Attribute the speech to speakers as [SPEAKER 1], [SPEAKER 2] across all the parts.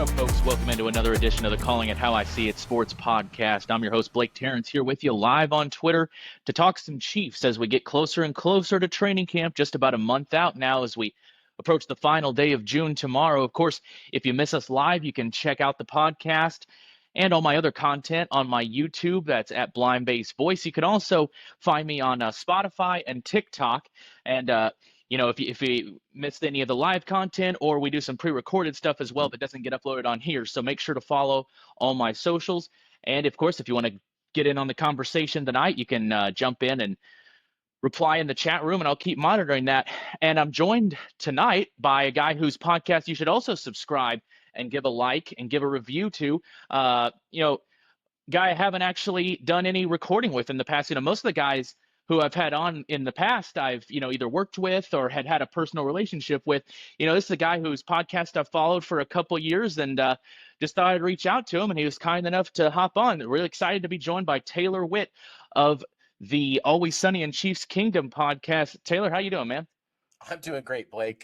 [SPEAKER 1] up, folks? Welcome into another edition of the Calling It How I See It Sports Podcast. I'm your host, Blake Terrence, here with you live on Twitter to talk some Chiefs as we get closer and closer to training camp, just about a month out now as we approach the final day of June tomorrow. Of course, if you miss us live, you can check out the podcast and all my other content on my YouTube. That's at Blind Base Voice. You can also find me on Spotify and TikTok. And if you missed any of the live content, or we do some pre-recorded stuff as well that doesn't get uploaded on here. So make sure to follow all my socials. And of course, if you want to get in on the conversation tonight, you can jump in and reply in the chat room, and I'll keep monitoring that. And I'm joined tonight by a guy whose podcast you should also subscribe and give a like and give a review to. Guy I haven't actually done any recording with in the past. Most of the guys who I've had on in the past, I've, either worked with or had a personal relationship with. This is a guy whose podcast I've followed for a couple of years, and just thought I'd reach out to him, and he was kind enough to hop on. Really excited to be joined by Taylor Witt of the Always Sunny in Chiefs Kingdom podcast. Taylor, how you doing, man?
[SPEAKER 2] I'm doing great, Blake.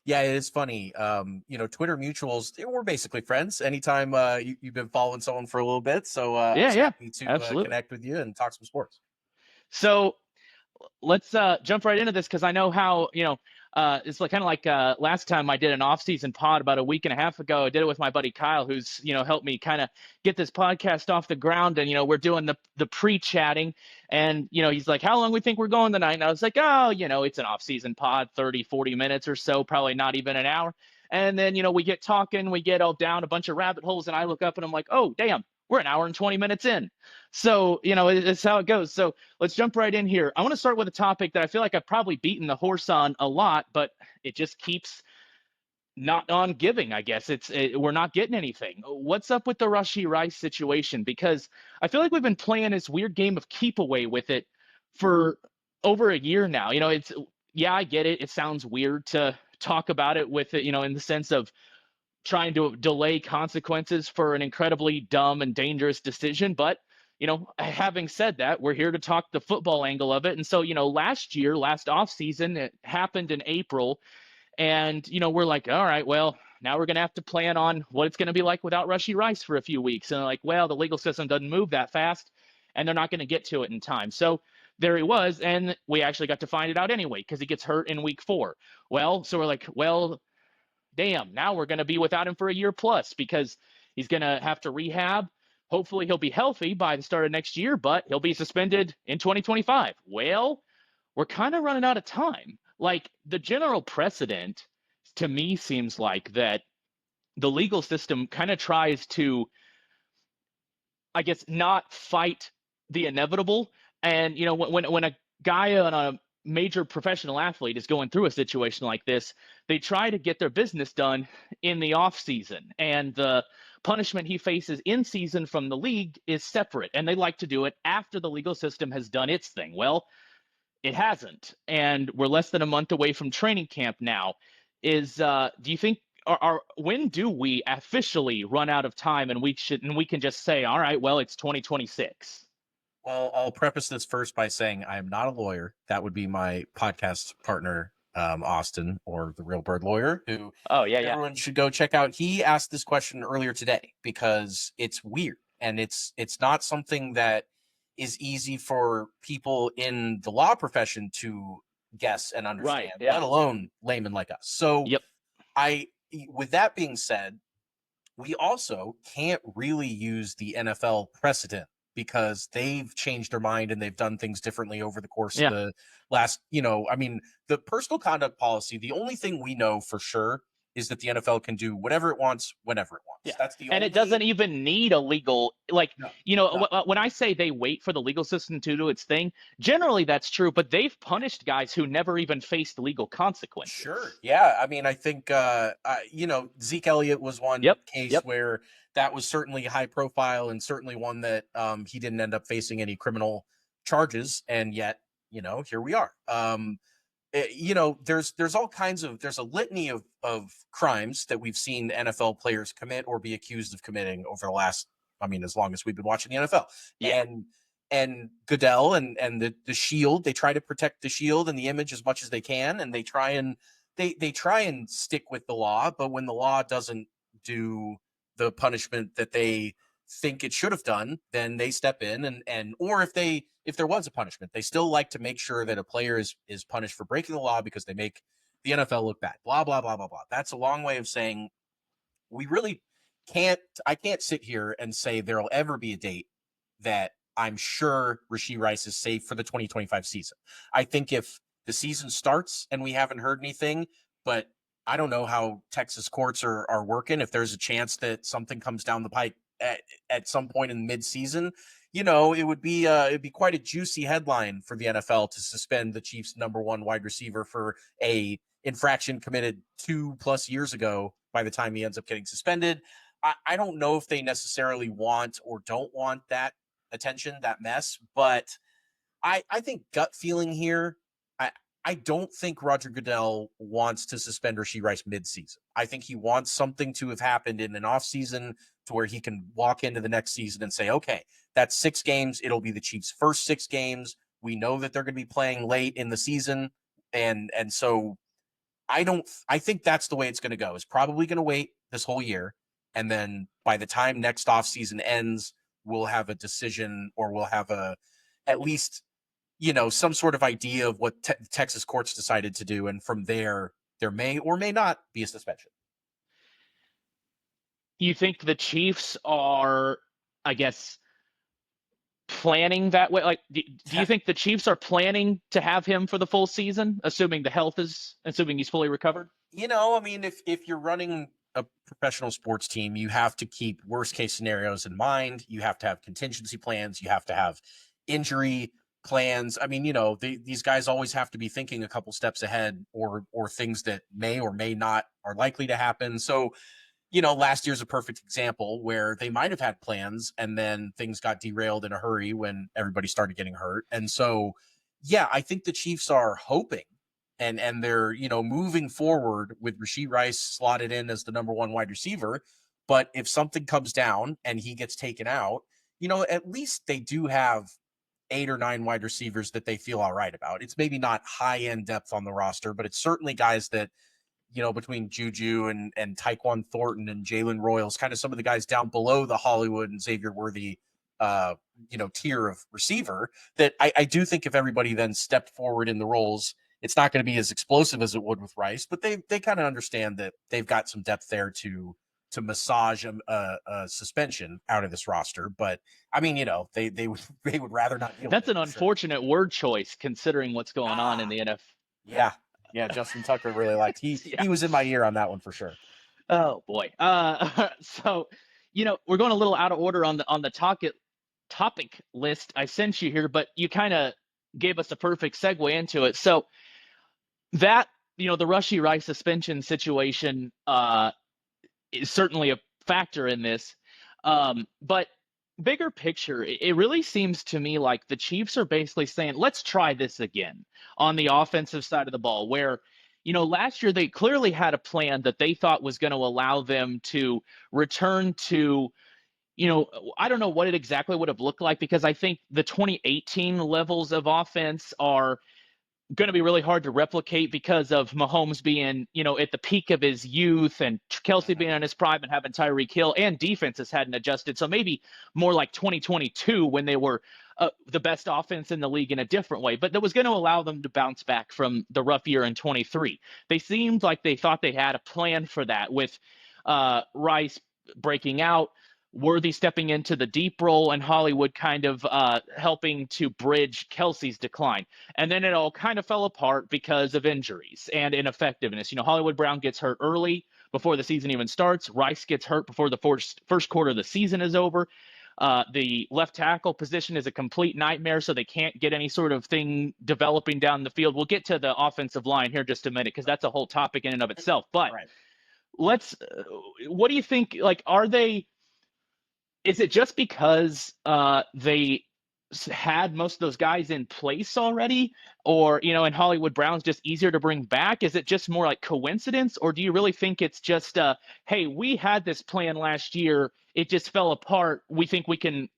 [SPEAKER 2] Yeah, it is funny. Twitter mutuals, we're basically friends. Anytime you've been following someone for a little bit. So happy to connect with you and talk some sports.
[SPEAKER 1] So let's jump right into this, because I know how, it's kind of like last time I did an off-season pod about a week and a half ago. I did it with my buddy Kyle, who's, helped me kind of get this podcast off the ground. And, we're doing the pre-chatting. And, he's like, how long we think we're going tonight? And I was like, oh, it's an off-season pod, 30, 40 minutes or so, probably not even an hour. And then, we get talking, we get all down a bunch of rabbit holes, and I look up and I'm like, oh, damn, we're an hour and 20 minutes in. So, it's how it goes. So let's jump right in here. I want to start with a topic that I feel like I've probably beaten the horse on a lot, but it just keeps not on giving, I guess. We're not getting anything. What's up with the Rashi Rice situation? Because I feel like we've been playing this weird game of keep away with it for over a year now. I get it. It sounds weird to talk about it with it, in the sense of trying to delay consequences for an incredibly dumb and dangerous decision. But, having said that, we're here to talk the football angle of it. And so, last offseason, it happened in April. And, we're like, all right, well, now we're going to have to plan on what it's going to be like without Rashi Rice for a few weeks. And like, well, the legal system doesn't move that fast, and they're not going to get to it in time. So there he was. And we actually got to find it out anyway, because he gets hurt in week 4. Well, so we're like, well, damn, now we're going to be without him for a year plus, because he's going to have to rehab. Hopefully he'll be healthy by the start of next year, but he'll be suspended in 2025. Well, we're kind of running out of time. Like, the general precedent to me seems like that the legal system kind of tries to, I guess, not fight the inevitable. And, when a guy on a major professional athlete is going through a situation like this, they try to get their business done in the off season, and the punishment he faces in season from the league is separate, and they like to do it after the legal system has done its thing. Well, it hasn't, and we're less than a month away from training camp now. Do you think when do we officially run out of time, and we can just say, all right, well, it's 2026?
[SPEAKER 2] Well, I'll preface this first by saying I am not a lawyer. That would be my podcast partner, Austin, or the Real Bird Lawyer, who everyone should go check out. He asked this question earlier today because it's weird, and it's not something that is easy for people in the law profession to guess and understand, let alone laymen like us. So with that being said, we also can't really use the NFL precedent, because they've changed their mind and they've done things differently over the course of the last, the personal conduct policy, the only thing we know for sure is that the NFL can do whatever it wants, whenever it wants.
[SPEAKER 1] Yeah.
[SPEAKER 2] That's the only...
[SPEAKER 1] And it doesn't even need a legal, when I say they wait for the legal system to do its thing, generally that's true, but they've punished guys who never even faced legal consequences.
[SPEAKER 2] Sure. Yeah. I think, Zeke Elliott was one case where that was certainly high profile, and certainly one that he didn't end up facing any criminal charges. And yet, here we are. There's all kinds of, there's a litany of crimes that we've seen NFL players commit or be accused of committing over the last, as long as we've been watching the NFL. Yeah. And Goodell and the shield, they try to protect the shield and the image as much as they can. And they try and stick with the law, but when the law doesn't do the punishment that they think it should have done, then they step in and or if there was a punishment, they still like to make sure that a player is punished for breaking the law because they make the NFL look bad. Blah, blah, blah, blah, blah. That's a long way of saying we really I can't sit here and say there'll ever be a date that I'm sure Rashi Rice is safe for the 2025 season. I think if the season starts and we haven't heard anything, but I don't know how Texas courts are working. If there's a chance that something comes down the pipe at some point in mid-season, it would be it'd be quite a juicy headline for the NFL to suspend the Chiefs' number one wide receiver for a infraction committed 2+ years ago by the time he ends up getting suspended. I don't know if they necessarily want or don't want that attention, that mess, but I think gut feeling here, I don't think Roger Goodell wants to suspend Rashi Rice midseason. I think he wants something to have happened in an offseason to where he can walk into the next season and say, okay, that's 6 games. It'll be the Chiefs' first 6 games. We know that they're going to be playing late in the season. And so I think that's the way it's going to go. It's probably going to wait this whole year. And then by the time next offseason ends, we'll have a decision, or we'll have at least, some sort of idea of what Texas courts decided to do. And from there may or may not be a suspension.
[SPEAKER 1] You think the Chiefs are, I guess, planning that way? Like, do you think the Chiefs are planning to have him for the full season, assuming he's fully recovered?
[SPEAKER 2] If you're running a professional sports team, you have to keep worst case scenarios in mind. You have to have contingency plans. You have to have injury plans. These guys always have to be thinking a couple steps ahead, or things that may or may not are likely to happen. So, last year's a perfect example where they might have had plans and then things got derailed in a hurry when everybody started getting hurt. And so, yeah, I think the Chiefs are hoping and they're, moving forward with Rashi Rice slotted in as the number one wide receiver. But if something comes down and he gets taken out, at least they do have 8 or 9 wide receivers that they feel all right about. It's maybe not high-end depth on the roster, but it's certainly guys that, between Juju and Tyquan Thornton and Jalen Royals, kind of some of the guys down below the Hollywood and Xavier Worthy, tier of receiver, that I do think if everybody then stepped forward in the roles, it's not going to be as explosive as it would with Rice, but they kind of understand that they've got some depth there to massage a suspension out of this roster. But they would rather not.
[SPEAKER 1] That's an unfortunate word choice considering what's going on in the NFL.
[SPEAKER 2] Yeah, Justin Tucker really liked. He was in my ear on that one for sure.
[SPEAKER 1] Oh boy. So, we're going a little out of order on the topic list I sent you here, but you kind of gave us a perfect segue into it. So that, the Rashi Rice suspension situation is certainly a factor in this. But bigger picture, it really seems to me like the Chiefs are basically saying, let's try this again on the offensive side of the ball, where, last year they clearly had a plan that they thought was going to allow them to return to, I don't know what it exactly would have looked like, because I think the 2018 levels of offense are going to be really hard to replicate because of Mahomes being, at the peak of his youth, and Kelce being on his prime and having Tyreek Hill, and defenses hadn't adjusted. So maybe more like 2022 when they were the best offense in the league in a different way. But that was going to allow them to bounce back from the rough year in 23. They seemed like they thought they had a plan for that, with Rice breaking out, Worthy stepping into the deep role, and Hollywood kind of helping to bridge Kelce's decline. And then it all kind of fell apart because of injuries and ineffectiveness. Hollywood Brown gets hurt early before the season even starts. Rice gets hurt before the first quarter of the season is over. The left tackle position is a complete nightmare, so they can't get any sort of thing developing down the field. We'll get to the offensive line here in just a minute, because that's a whole topic in and of itself. But what do you think? Like, is it just because they had most of those guys in place already, or, and Hollywood Brown's just easier to bring back? Is it just more like coincidence, or do you really think it's just, hey, we had this plan last year, it just fell apart, we think we can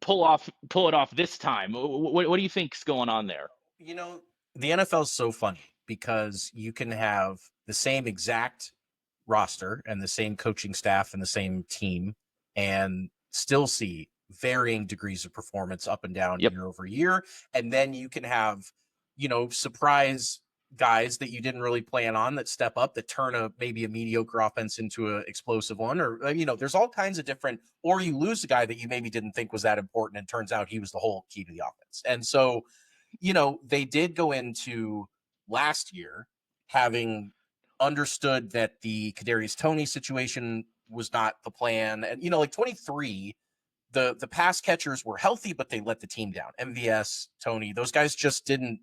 [SPEAKER 1] pull it off this time? What do you think's going on there?
[SPEAKER 2] The NFL is so funny because you can have the same exact roster and the same coaching staff and the same team and still see varying degrees of performance up and down year over year. And then you can have, surprise guys that you didn't really plan on that step up, that turn maybe a mediocre offense into an explosive one, or, there's all kinds of different, or you lose a guy that you maybe didn't think was that important and turns out he was the whole key to the offense. And so, they did go into last year having understood that the Kadarius Toney situation was not the plan. And, 23, the pass catchers were healthy, but they let the team down. MVS, Toney, those guys just didn't,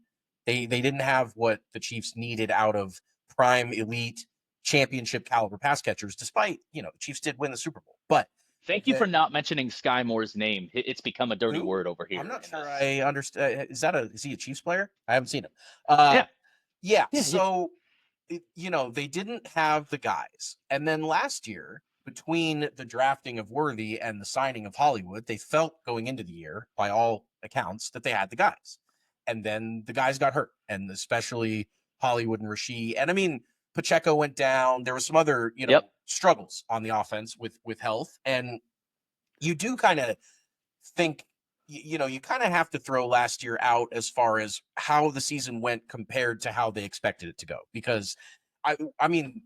[SPEAKER 2] they didn't have what the Chiefs needed out of prime elite championship caliber pass catchers, despite, the Chiefs did win the Super Bowl. But
[SPEAKER 1] thank you for not mentioning Sky Moore's name. It's become a dirty word over here.
[SPEAKER 2] I'm not sure I understand. Is he a Chiefs player? I haven't seen him. Yeah. So, they didn't have the guys. And then last year, between the drafting of Worthy and the signing of Hollywood, they felt going into the year, by all accounts, that they had the guys. And then the guys got hurt, and especially Hollywood and Rashi. And Pacheco went down. There was some other, struggles on the offense with health. And you do kind of think, you kind of have to throw last year out as far as how the season went compared to how they expected it to go. Because,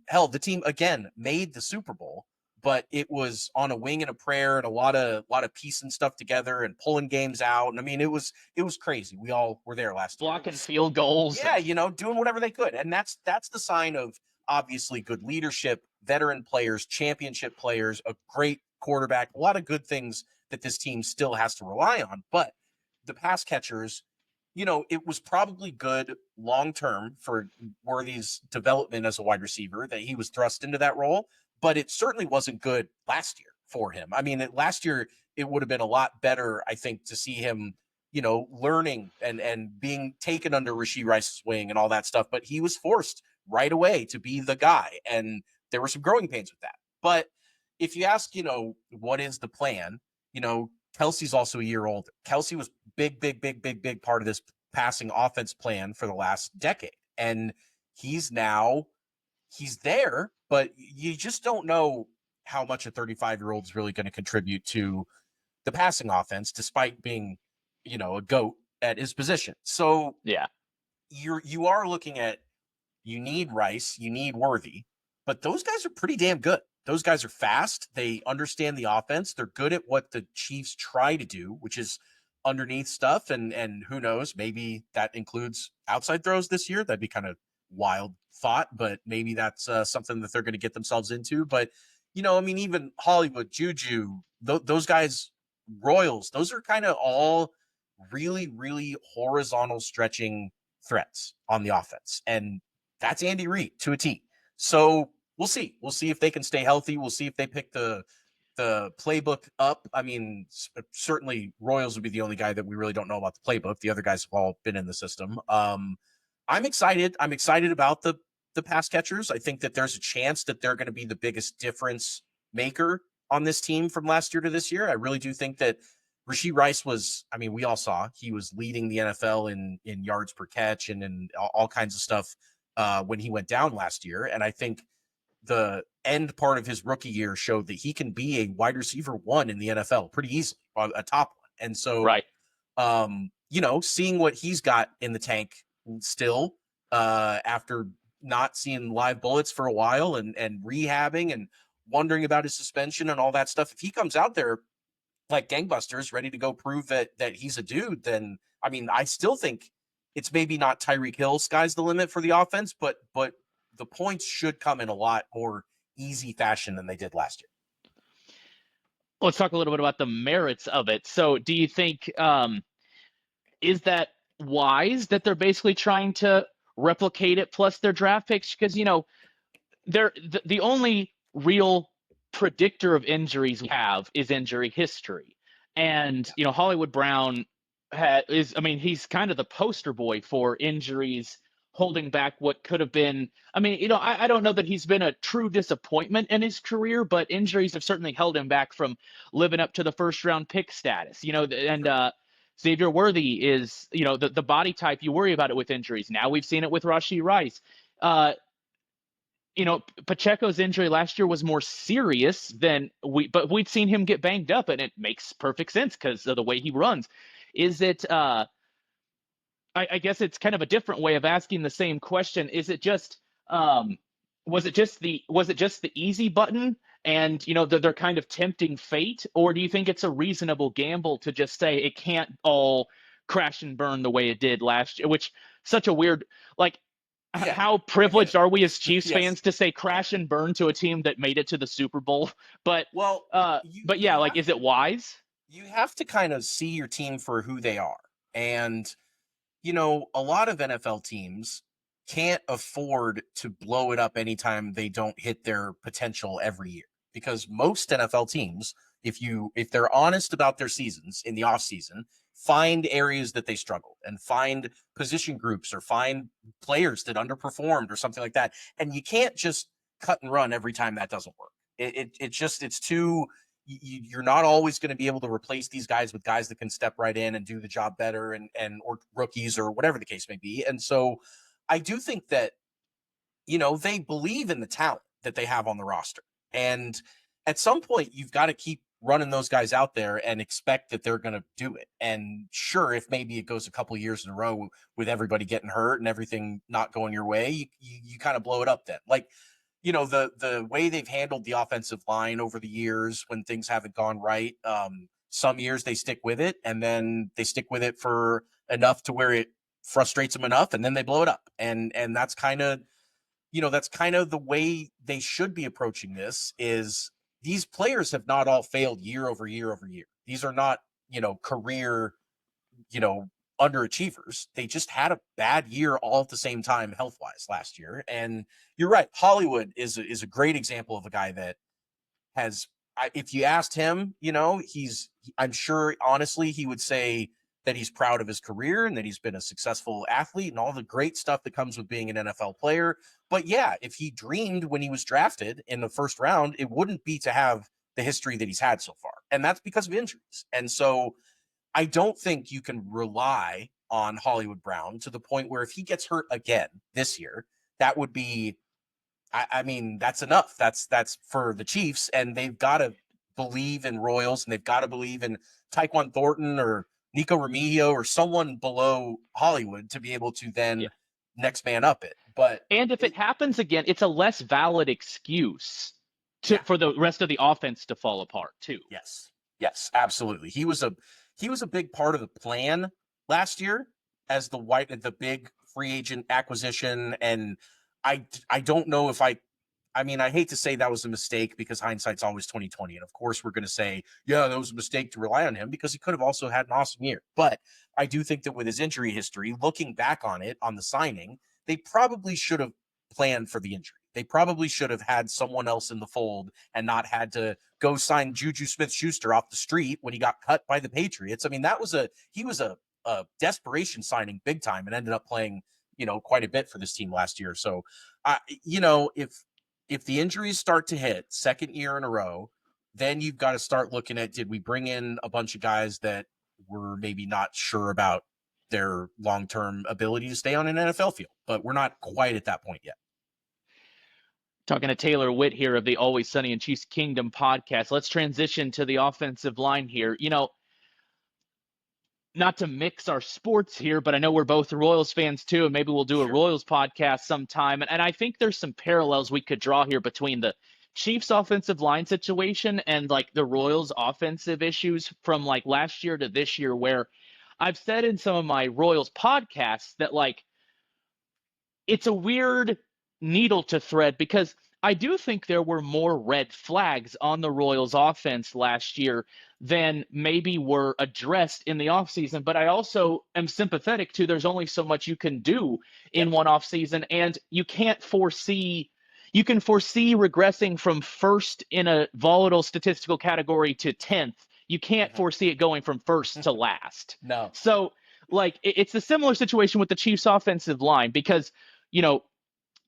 [SPEAKER 2] hell, the team, again, made the Super Bowl, but it was on a wing and a prayer and a lot of piecing stuff together and pulling games out. And it was crazy. We all were there last year.
[SPEAKER 1] Blocking field goals.
[SPEAKER 2] Yeah, doing whatever they could. And that's the sign of obviously good leadership, veteran players, championship players, a great quarterback, a lot of good things that this team still has to rely on. But the pass catchers, it was probably good long-term for Worthy's development as a wide receiver that he was thrust into that role, but it certainly wasn't good last year for him. Last year, it would have been a lot better, I think, to see him, learning and being taken under Rashi Rice's wing and all that stuff. But he was forced right away to be the guy. And there were some growing pains with that. But if you ask, what is the plan? Kelce's also a year older. Kelce was big part of this passing offense plan for the last decade. And he's there, but you just don't know how much a 35-year-old is really going to contribute to the passing offense, despite being, a GOAT at his position. So
[SPEAKER 1] yeah,
[SPEAKER 2] you are looking at, you need Rice, you need Worthy, but those guys are pretty damn good. Those guys are fast. They understand the offense. They're good at what the Chiefs try to do, which is underneath stuff. And who knows, maybe that includes outside throws this year. That'd be kind of wild thought, but maybe that's something that they're going to get themselves into. But, even Hollywood, Juju, those guys, Royals, those are kind of all really, really horizontal stretching threats on the offense. And that's Andy Reid to a T. So we'll see. We'll see if they can stay healthy. We'll see if they pick the playbook up. Certainly Royals would be the only guy that we really don't know about the playbook. The other guys have all been in the system. I'm excited. I'm excited about the pass catchers. I think that there's a chance that they're going to be the biggest difference maker on this team from last year to this year. I really do think that Rashi Rice was, we all saw he was leading the NFL in yards per catch and in all kinds of stuff when he went down last year. And I think the end part of his rookie year showed that he can be a wide receiver one in the NFL pretty easily, a top one. And so,
[SPEAKER 1] right.
[SPEAKER 2] Seeing what he's got in the tank still after not seeing live bullets for a while and rehabbing and wondering about his suspension and all that stuff. If he comes out there like gangbusters, ready to go prove that he's a dude, then, I still think it's maybe not Tyreek Hill, sky's the limit for the offense, but the points should come in a lot more easy fashion than they did last year.
[SPEAKER 1] Let's talk a little bit about the merits of it. So do you think, is that wise that they're basically trying to replicate it plus their draft picks? Because, they're the only real predictor of injuries we have is injury history. And, Hollywood Brown he's kind of the poster boy for injuries holding back what could have been. I don't know that he's been a true disappointment in his career, but injuries have certainly held him back from living up to the first round pick status, and Xavier Worthy is, the body type, you worry about it with injuries. Now we've seen it with Rashi Rice. Pacheco's injury last year was more serious than but we'd seen him get banged up, and it makes perfect sense because of the way he runs. Is it, I guess it's kind of a different way of asking the same question. Is it just, was it just the easy button and, they're kind of tempting fate? Or do you think it's a reasonable gamble to just say it can't all crash and burn the way it did last year, which such a weird, like,
[SPEAKER 2] Yeah,
[SPEAKER 1] how privileged are we as Chiefs
[SPEAKER 2] Yes.
[SPEAKER 1] fans to say crash and burn to a team that made it to the Super Bowl? But is it wise?
[SPEAKER 2] You have to kind of see your team for who they are. And, a lot of NFL teams can't afford to blow it up anytime they don't hit their potential every year. Because most NFL teams, if they're honest about their seasons in the offseason, find areas that they struggled and find position groups or find players that underperformed or something like that. And you can't just cut and run every time that doesn't work. It's too, you're not always going to be able to replace these guys with guys that can step right in and do the job better or rookies or whatever the case may be. And so I do think that, they believe in the talent that they have on the roster. And at some point, you've got to keep running those guys out there and expect that they're going to do it. And sure, if maybe it goes a couple of years in a row with everybody getting hurt and everything not going your way, you kind of blow it up then. Like, the way they've handled the offensive line over the years when things haven't gone right. Some years they stick with it, and then they stick with it for enough to where it frustrates them enough, and then they blow it up. And that's kind of, the way they should be approaching this. Is these players have not all failed year over year over year. These are not, career, underachievers. They just had a bad year all at the same time health-wise last year. And you're right, Hollywood is a great example of a guy that has, if you asked him, I'm sure honestly he would say that he's proud of his career and that he's been a successful athlete and all the great stuff that comes with being an NFL player. But yeah, if he dreamed when he was drafted in the first round, it wouldn't be to have the history that he's had so far. And that's because of injuries. And so I don't think you can rely on Hollywood Brown to the point where if he gets hurt again this year, that would be, I mean, that's enough. That's for the Chiefs, and they've got to believe in Royals, and they've got to believe in Tyquan Thornton or Nico Remigio or someone below Hollywood to be able to then next man up it.
[SPEAKER 1] And if it happens again, it's a less valid excuse for the rest of the offense to fall apart too.
[SPEAKER 2] Yes, absolutely. He was a big part of the plan last year as the big free agent acquisition. And I don't know if I hate to say that was a mistake because hindsight's always 2020. And of course we're going to say, yeah, that was a mistake to rely on him because he could have also had an awesome year. But I do think that with his injury history, looking back on it, on the signing, they probably should have planned for the injury. They probably should have had someone else in the fold and not had to go sign Juju Smith-Schuster off the street when he got cut by the Patriots. I mean, he was a desperation signing big time and ended up playing, quite a bit for this team last year. So, if the injuries start to hit second year in a row, then you've got to start looking at, did we bring in a bunch of guys that were maybe not sure about their long-term ability to stay on an NFL field? But we're not quite at that point yet.
[SPEAKER 1] Talking to Taylor Witt here of the Always Sunny in Chiefs Kingdom podcast. Let's transition to the offensive line here. Not to mix our sports here, but I know we're both Royals fans too, and maybe we'll do a Royals podcast sometime. And I think there's some parallels we could draw here between the Chiefs offensive line situation and like the Royals offensive issues from like last year to this year, where I've said in some of my Royals podcasts that like it's a weird needle to thread because I do think there were more red flags on the Royals offense last year than maybe were addressed in the offseason. But I also am sympathetic to there's only so much you can do in one offseason, and you can foresee regressing from first in a volatile statistical category to 10th. You can't foresee it going from first to last.
[SPEAKER 2] No.
[SPEAKER 1] So like it's a similar situation with the Chiefs offensive line because,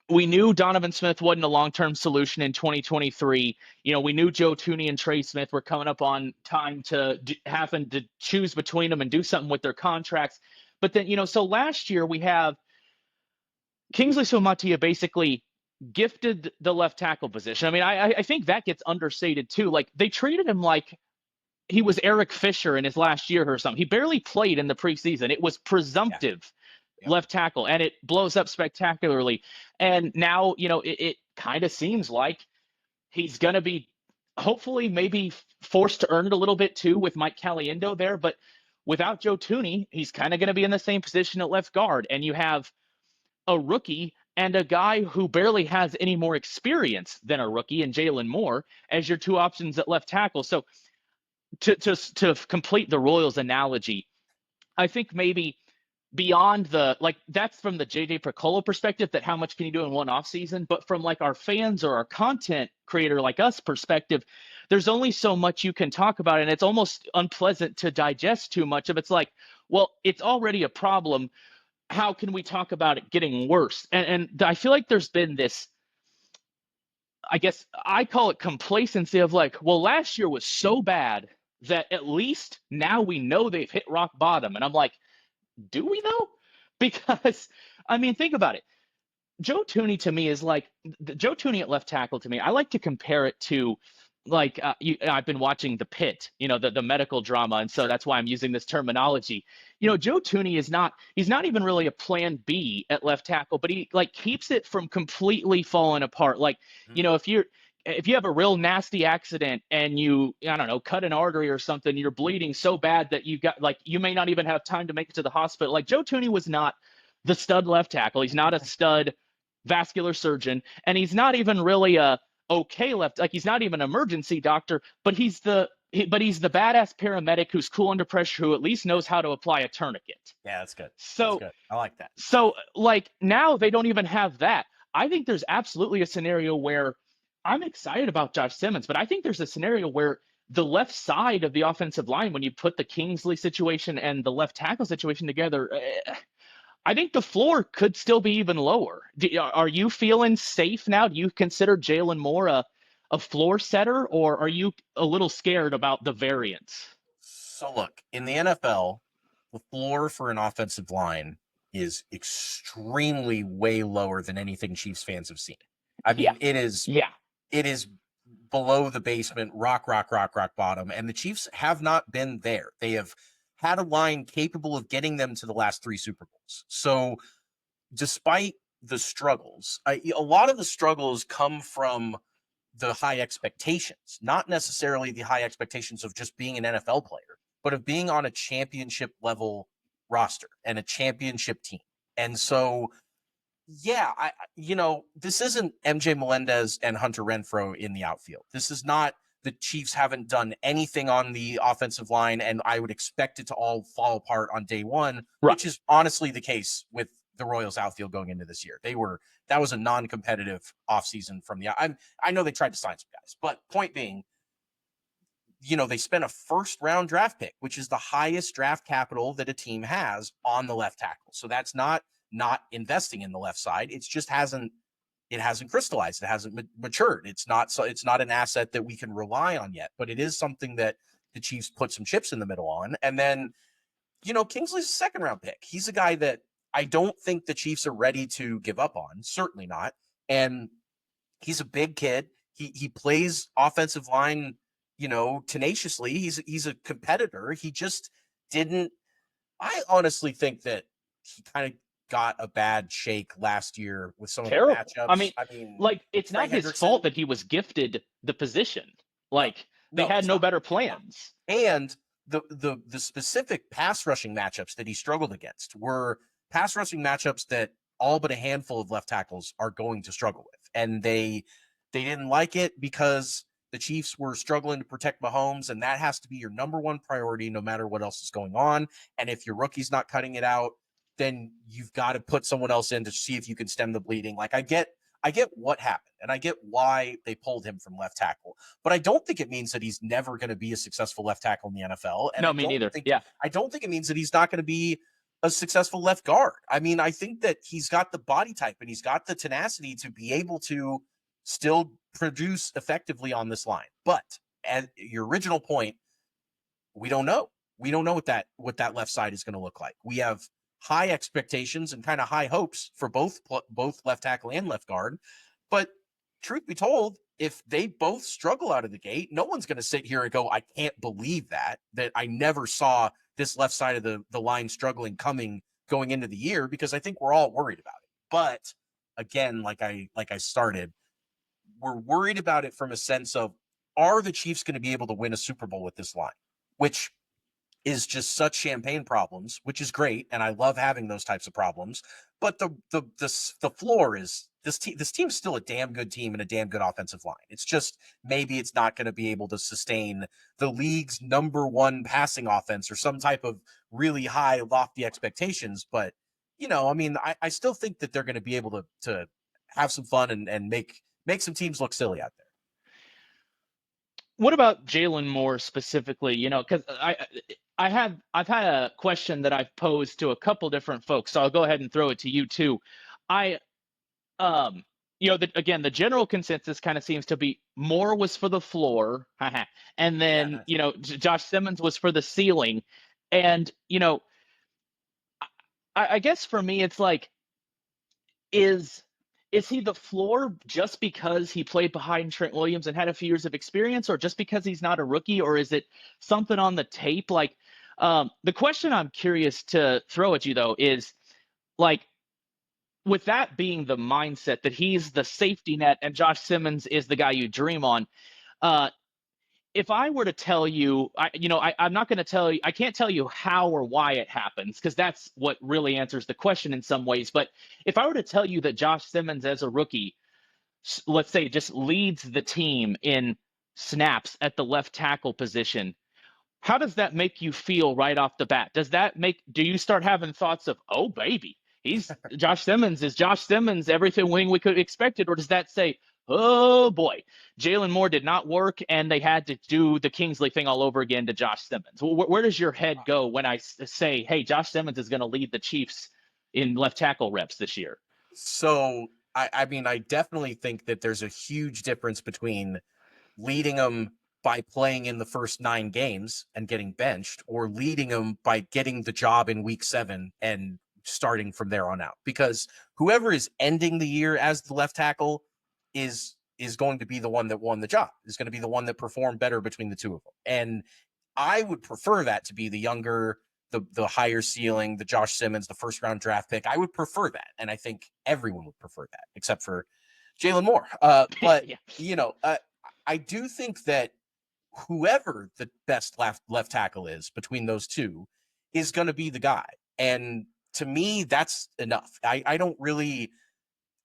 [SPEAKER 1] we knew Donovan Smith wasn't a long-term solution in 2023. We knew Joe Tooney and Trey Smith were coming up on time to having to choose between them and do something with their contracts. But then, so last year we have Kingsley Suamataia basically gifted the left tackle position. I mean, I think that gets understated too. Like, they treated him like he was Eric Fisher in his last year or something. He barely played in the preseason. It was presumptive left tackle, and it blows up spectacularly. And now, it kind of seems like he's going to be hopefully maybe forced to earn it a little bit too with Mike Caliendo there. But without Joe Thuney, he's kind of going to be in the same position at left guard. And you have a rookie and a guy who barely has any more experience than a rookie in Jalen Moore as your two options at left tackle. So to complete the Royals analogy, I think maybe beyond that's from the JJ Picollo perspective, that how much can you do in one offseason, but from like our fans or our content creator like us perspective, there's only so much you can talk about, and it's almost unpleasant to digest too much of. It's like, well, it's already a problem. How can we talk about it getting worse? And I feel like there's been this, I guess I call it complacency of like, well, last year was so bad that at least now we know they've hit rock bottom. And I'm like, do we though? Because, I mean, think about it. Joe Thuney to me is like Joe Thuney at left tackle to me. I like to compare it to like I've been watching The Pit, the medical drama, and so that's why I'm using this terminology. Joe Thuney he's not even really a plan B at left tackle, but he like keeps it from completely falling apart. Like, if you have a real nasty accident and I don't know, cut an artery or something, you're bleeding so bad that you may not even have time to make it to the hospital. Like, Joe Thuney was not the stud left tackle. He's not a stud vascular surgeon, and he's not even really a okay left, like he's not even an emergency doctor, but he's the badass paramedic who's cool under pressure, who at least knows how to apply a tourniquet.
[SPEAKER 2] Yeah, that's good.
[SPEAKER 1] So
[SPEAKER 2] that's good. I like that.
[SPEAKER 1] So like now they don't even have that. I think there's absolutely a scenario where I'm excited about Josh Simmons, but I think there's a scenario where the left side of the offensive line, when you put the Kingsley situation and the left tackle situation together, I think the floor could still be even lower. Are you feeling safe now? Do you consider Jalen Moore a floor setter, or are you a little scared about the variance?
[SPEAKER 2] So look, in the NFL, the floor for an offensive line is extremely way lower than anything Chiefs fans have seen. I mean, it is below the basement, rock bottom. And the Chiefs have not been there. They have had a line capable of getting them to the last 3 Super Bowls. So despite the struggles, a lot of the struggles come from the high expectations, not necessarily the high expectations of just being an NFL player, but of being on a championship level roster and a championship team. And so, yeah, this isn't MJ Melendez and Hunter Renfrow in the outfield. This is not, the Chiefs haven't done anything on the offensive line, and I would expect it to all fall apart on day one, right, which is honestly the case with the Royals outfield going into this year. That was a non-competitive offseason from I know they tried to sign some guys, but point being, they spent a first-round draft pick, which is the highest draft capital that a team has on the left tackle. So that's not investing in the left side. It's just hasn't crystallized. It hasn't matured. It's not an asset that we can rely on yet, but it is something that the Chiefs put some chips in the middle on. And then, Kingsley's a second-round pick. He's a guy that I don't think the Chiefs are ready to give up on. Certainly not. And he's a big kid. He plays offensive line, tenaciously. He's a competitor. He just didn't. I honestly think that he kind of got a bad shake last year with some of the matchups.
[SPEAKER 1] I mean, like, it's not his fault that he was gifted the position. Like, they had no better plans.
[SPEAKER 2] And the specific pass rushing matchups that he struggled against were pass rushing matchups that all but a handful of left tackles are going to struggle with. And they didn't like it because the Chiefs were struggling to protect Mahomes, and that has to be your number one priority no matter what else is going on. And if your rookie's not cutting it out, then you've got to put someone else in to see if you can stem the bleeding. Like, I get what happened, and I get why they pulled him from left tackle, but I don't think it means that he's never going to be a successful left tackle in the NFL. And
[SPEAKER 1] no, me neither.
[SPEAKER 2] I don't think it means that he's not going to be a successful left guard. I mean, I think that he's got the body type and he's got the tenacity to be able to still produce effectively on this line. But at your original point, we don't know. We don't know what that left side is going to look like. We have high expectations and kind of high hopes for both left tackle and left guard, But truth be told, if they both struggle out of the gate, no one's going to sit here and go, I can't believe that I never saw this left side of the line struggling going into the year, because I think we're all worried about it. But again, like I started, we're worried about it from a sense of, are the Chiefs going to be able to win a Super Bowl with this line? Which is just such champagne problems, which is great, and I love having those types of problems. But the floor is this team. This team's still a damn good team and a damn good offensive line. It's just maybe it's not going to be able to sustain the league's #1 passing offense or some type of really high, lofty expectations. But I mean, I still think that they're going to be able to have some fun and make some teams look silly out there.
[SPEAKER 1] What about Jalen Moore specifically? Because I've had a question that I've posed to a couple different folks, so I'll go ahead and throw it to you too. Again, the general consensus kind of seems to be Moore was for the floor, and then Josh Simmons was for the ceiling, and I guess for me it's like, is he the floor just because he played behind Trent Williams and had a few years of experience, or just because he's not a rookie, or is it something on the tape? Like, the question I'm curious to throw at you though is, like, with that being the mindset that he's the safety net and Josh Simmons is the guy you dream on, if I were to tell you, I'm not going to tell you, I can't tell you how or why it happens, because that's what really answers the question in some ways. But if I were to tell you that Josh Simmons as a rookie, let's say, just leads the team in snaps at the left tackle position, how does that make you feel right off the bat? Do you start having thoughts of, oh, baby, Josh Simmons, everything we could have expected? Or does that say, oh boy, Jalen Moore did not work and they had to do the Kingsley thing all over again to Josh Simmons? Where does your head go when I say, hey, Josh Simmons is going to lead the Chiefs in left tackle reps this year?
[SPEAKER 2] So, I mean, I definitely think that there's a huge difference between leading them by playing in the first 9 games and getting benched, or leading them by getting the job in week 7 and starting from there on out. Because whoever is ending the year as the left tackle is going to be the one that won the job, is going to be the one that performed better between the two of them. And I would prefer that to be the younger, the higher ceiling, the Josh Simmons, the first round draft pick. I would prefer that. And I think everyone would prefer that, except for Jalen Moore. But, I do think that whoever the best left tackle is between those two is going to be the guy. And to me, that's enough. I don't really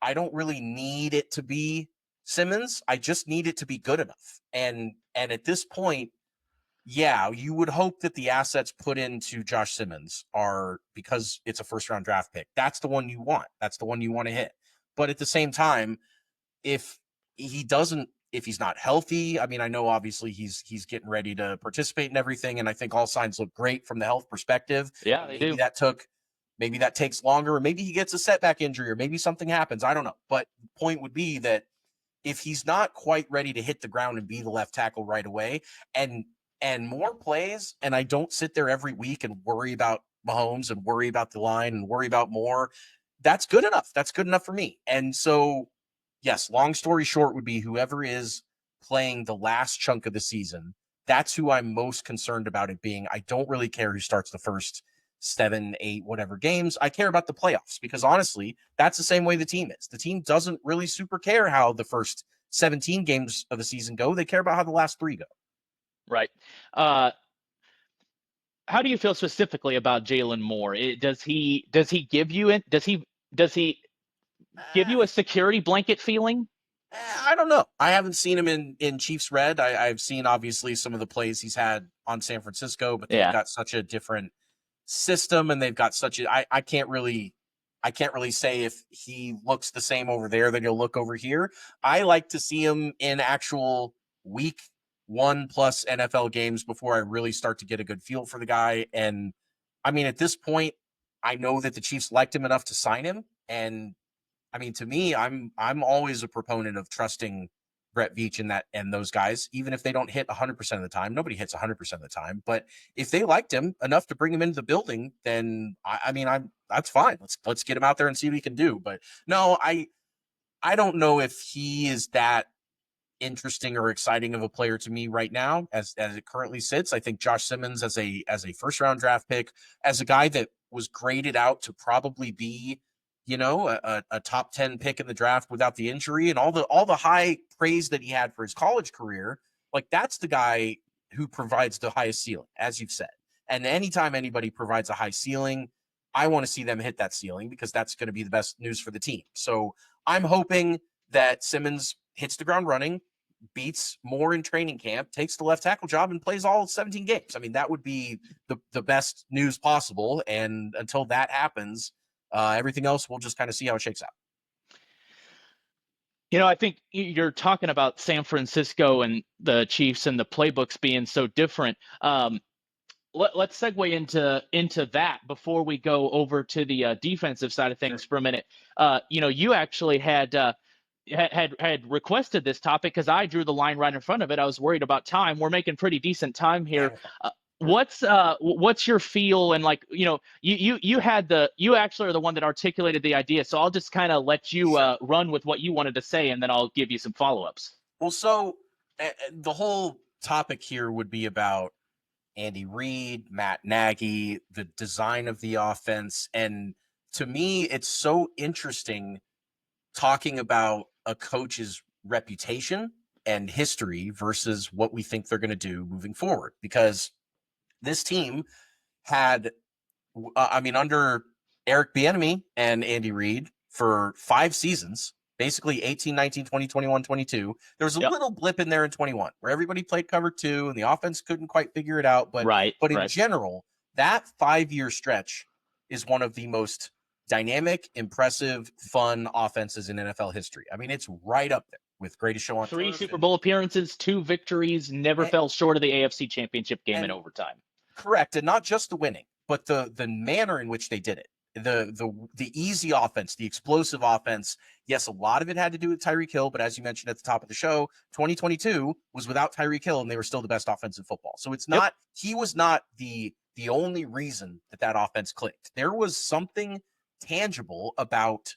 [SPEAKER 2] need it to be Simmons. I just need it to be good enough. And at this point, yeah, you would hope that the assets put into Josh Simmons are, because it's a first round draft pick, that's the one you want. That's the one you want to hit. But at the same time, if he's not healthy, I mean, I know obviously he's getting ready to participate in everything, and I think all signs look great from the health perspective.
[SPEAKER 1] Yeah, they do.
[SPEAKER 2] Maybe that takes longer, or maybe he gets a setback injury, or maybe something happens. I don't know. But the point would be that if he's not quite ready to hit the ground and be the left tackle right away, and Moore plays, and I don't sit there every week and worry about Mahomes and worry about the line and worry about Moore, that's good enough. That's good enough for me. And so, yes, long story short would be whoever is playing the last chunk of the season, that's who I'm most concerned about it being. I don't really care who starts the first 7, 8, whatever games. I care about the playoffs, because honestly, that's the same way the team is. The team doesn't really super care how the first 17 games of the season go. They care about how the last 3 go.
[SPEAKER 1] Right. How do you feel specifically about Jalen Moore? Does he give you a security blanket feeling?
[SPEAKER 2] I don't know. I haven't seen him in Chiefs red. I've seen obviously some of the plays he's had on San Francisco, but they've got such a different system, and they've got such a, I can't really say if he looks the same over there that he'll look over here. I like to see him in actual week 1 plus NFL games before I really start to get a good feel for the guy. And I mean, at this point, I know that the Chiefs liked him enough to sign him. And I mean, to me, I'm always a proponent of trusting Brett Veach and those guys, even if they don't hit 100% of the time. Nobody hits 100% of the time, but if they liked him enough to bring him into the building, then I mean, that's fine. Let's get him out there and see what he can do. But no, I don't know if he is that interesting or exciting of a player to me right now as it currently sits. I think Josh Simmons as a first round draft pick, as a guy that was graded out to probably be, a top 10 pick in the draft without the injury and all the high praise that he had for his college career. Like, that's the guy who provides the highest ceiling, as you've said. And anytime anybody provides a high ceiling, I want to see them hit that ceiling because that's going to be the best news for the team. So I'm hoping that Simmons hits the ground running, beats Moore in training camp, takes the left tackle job, and plays all 17 games. I mean, that would be the best news possible. And until that happens, everything else, we'll just kind of see how it shakes out.
[SPEAKER 1] I think you're talking about San Francisco and the Chiefs and the playbooks being so different. Let's segue into that before we go over to the defensive side of things for a minute. You actually had requested this topic because I drew the line right in front of it. I was worried about time. We're making pretty decent time here. What's your feel? And you actually are the one that articulated the idea. So I'll just kind of let you run with what you wanted to say, and then I'll give you some follow-ups.
[SPEAKER 2] Well, so the whole topic here would be about Andy Reid, Matt Nagy, the design of the offense. And to me, it's so interesting talking about a coach's reputation and history versus what we think they're going to do moving forward. Because this team had, under Eric Bieniemy and Andy Reid for 5 seasons, basically 18, 19, 20, 21, 22. There was a little blip in there in 21 where everybody played cover 2 and the offense couldn't quite figure it out. But in general, that 5-year stretch is one of the most dynamic, impressive, fun offenses in NFL history. I mean, it's right up there with greatest show on
[SPEAKER 1] 3 Super Bowl appearances, 2 victories, never fell short of the AFC Championship game in overtime.
[SPEAKER 2] Correct. And not just the winning, but the manner in which they did it. The easy offense, the explosive offense. Yes, a lot of it had to do with Tyreek Hill, but as you mentioned at the top of the show, 2022 was without Tyreek Hill, and they were still the best offense in football. So it's not, he was not the only reason that offense clicked. There was something tangible about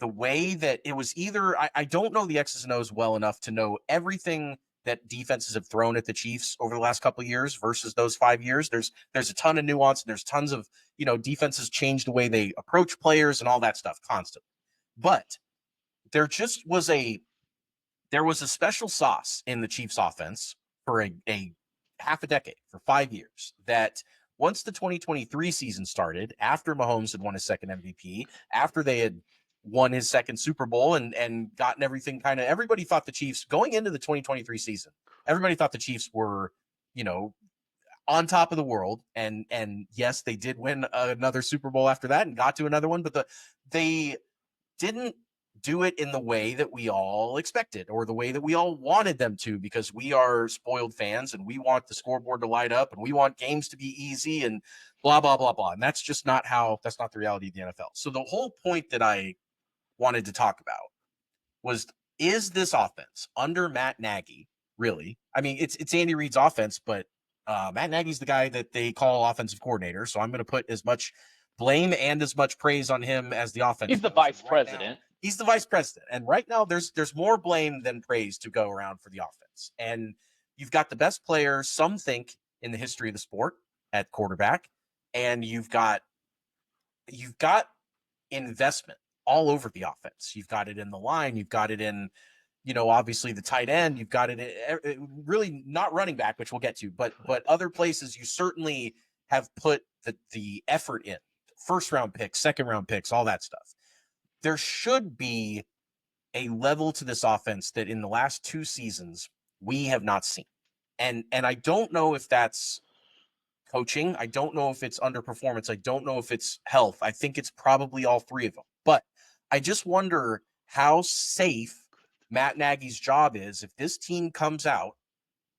[SPEAKER 2] the way that it was either, I don't know the X's and O's well enough to know everything that defenses have thrown at the Chiefs over the last couple of years versus those 5 years. There's a ton of nuance, and there's tons of, defenses change the way they approach players and all that stuff constantly. But there just was a special sauce in the Chiefs offense for a half a decade, for 5 years, that once the 2023 season started, after Mahomes had won his second MVP, after they had won his second Super Bowl and gotten everything everybody thought the Chiefs going into the 2023 season, everybody thought the Chiefs were, on top of the world. And yes, they did win another Super Bowl after that and got to another one, but they didn't do it in the way that we all expected or the way that we all wanted them to, because we are spoiled fans and we want the scoreboard to light up and we want games to be easy and blah, blah, blah, blah. And that's just not that's not the reality of the NFL. So the whole point that I wanted to talk about was, is this offense under Matt Nagy really? I mean, it's Andy Reid's offense, but Matt Nagy's the guy that they call offensive coordinator. So I'm going to put as much blame and as much praise on him as the offense.
[SPEAKER 1] He's the vice president.
[SPEAKER 2] He's the vice president. And right now there's more blame than praise to go around for the offense. And you've got the best player, some think, in the history of the sport at quarterback. And you've got investment all over the offense. You've got it in the line. You've got it in, obviously the tight end. You've got it in, really not running back, which we'll get to, but other places you certainly have put the effort in. First round picks, second round picks, all that stuff. There should be a level to this offense that in the last 2 seasons we have not seen. And I don't know if that's coaching. I don't know if it's underperformance. I don't know if it's health. I think it's probably all 3 of them. But I just wonder how safe Matt Nagy's job is if this team comes out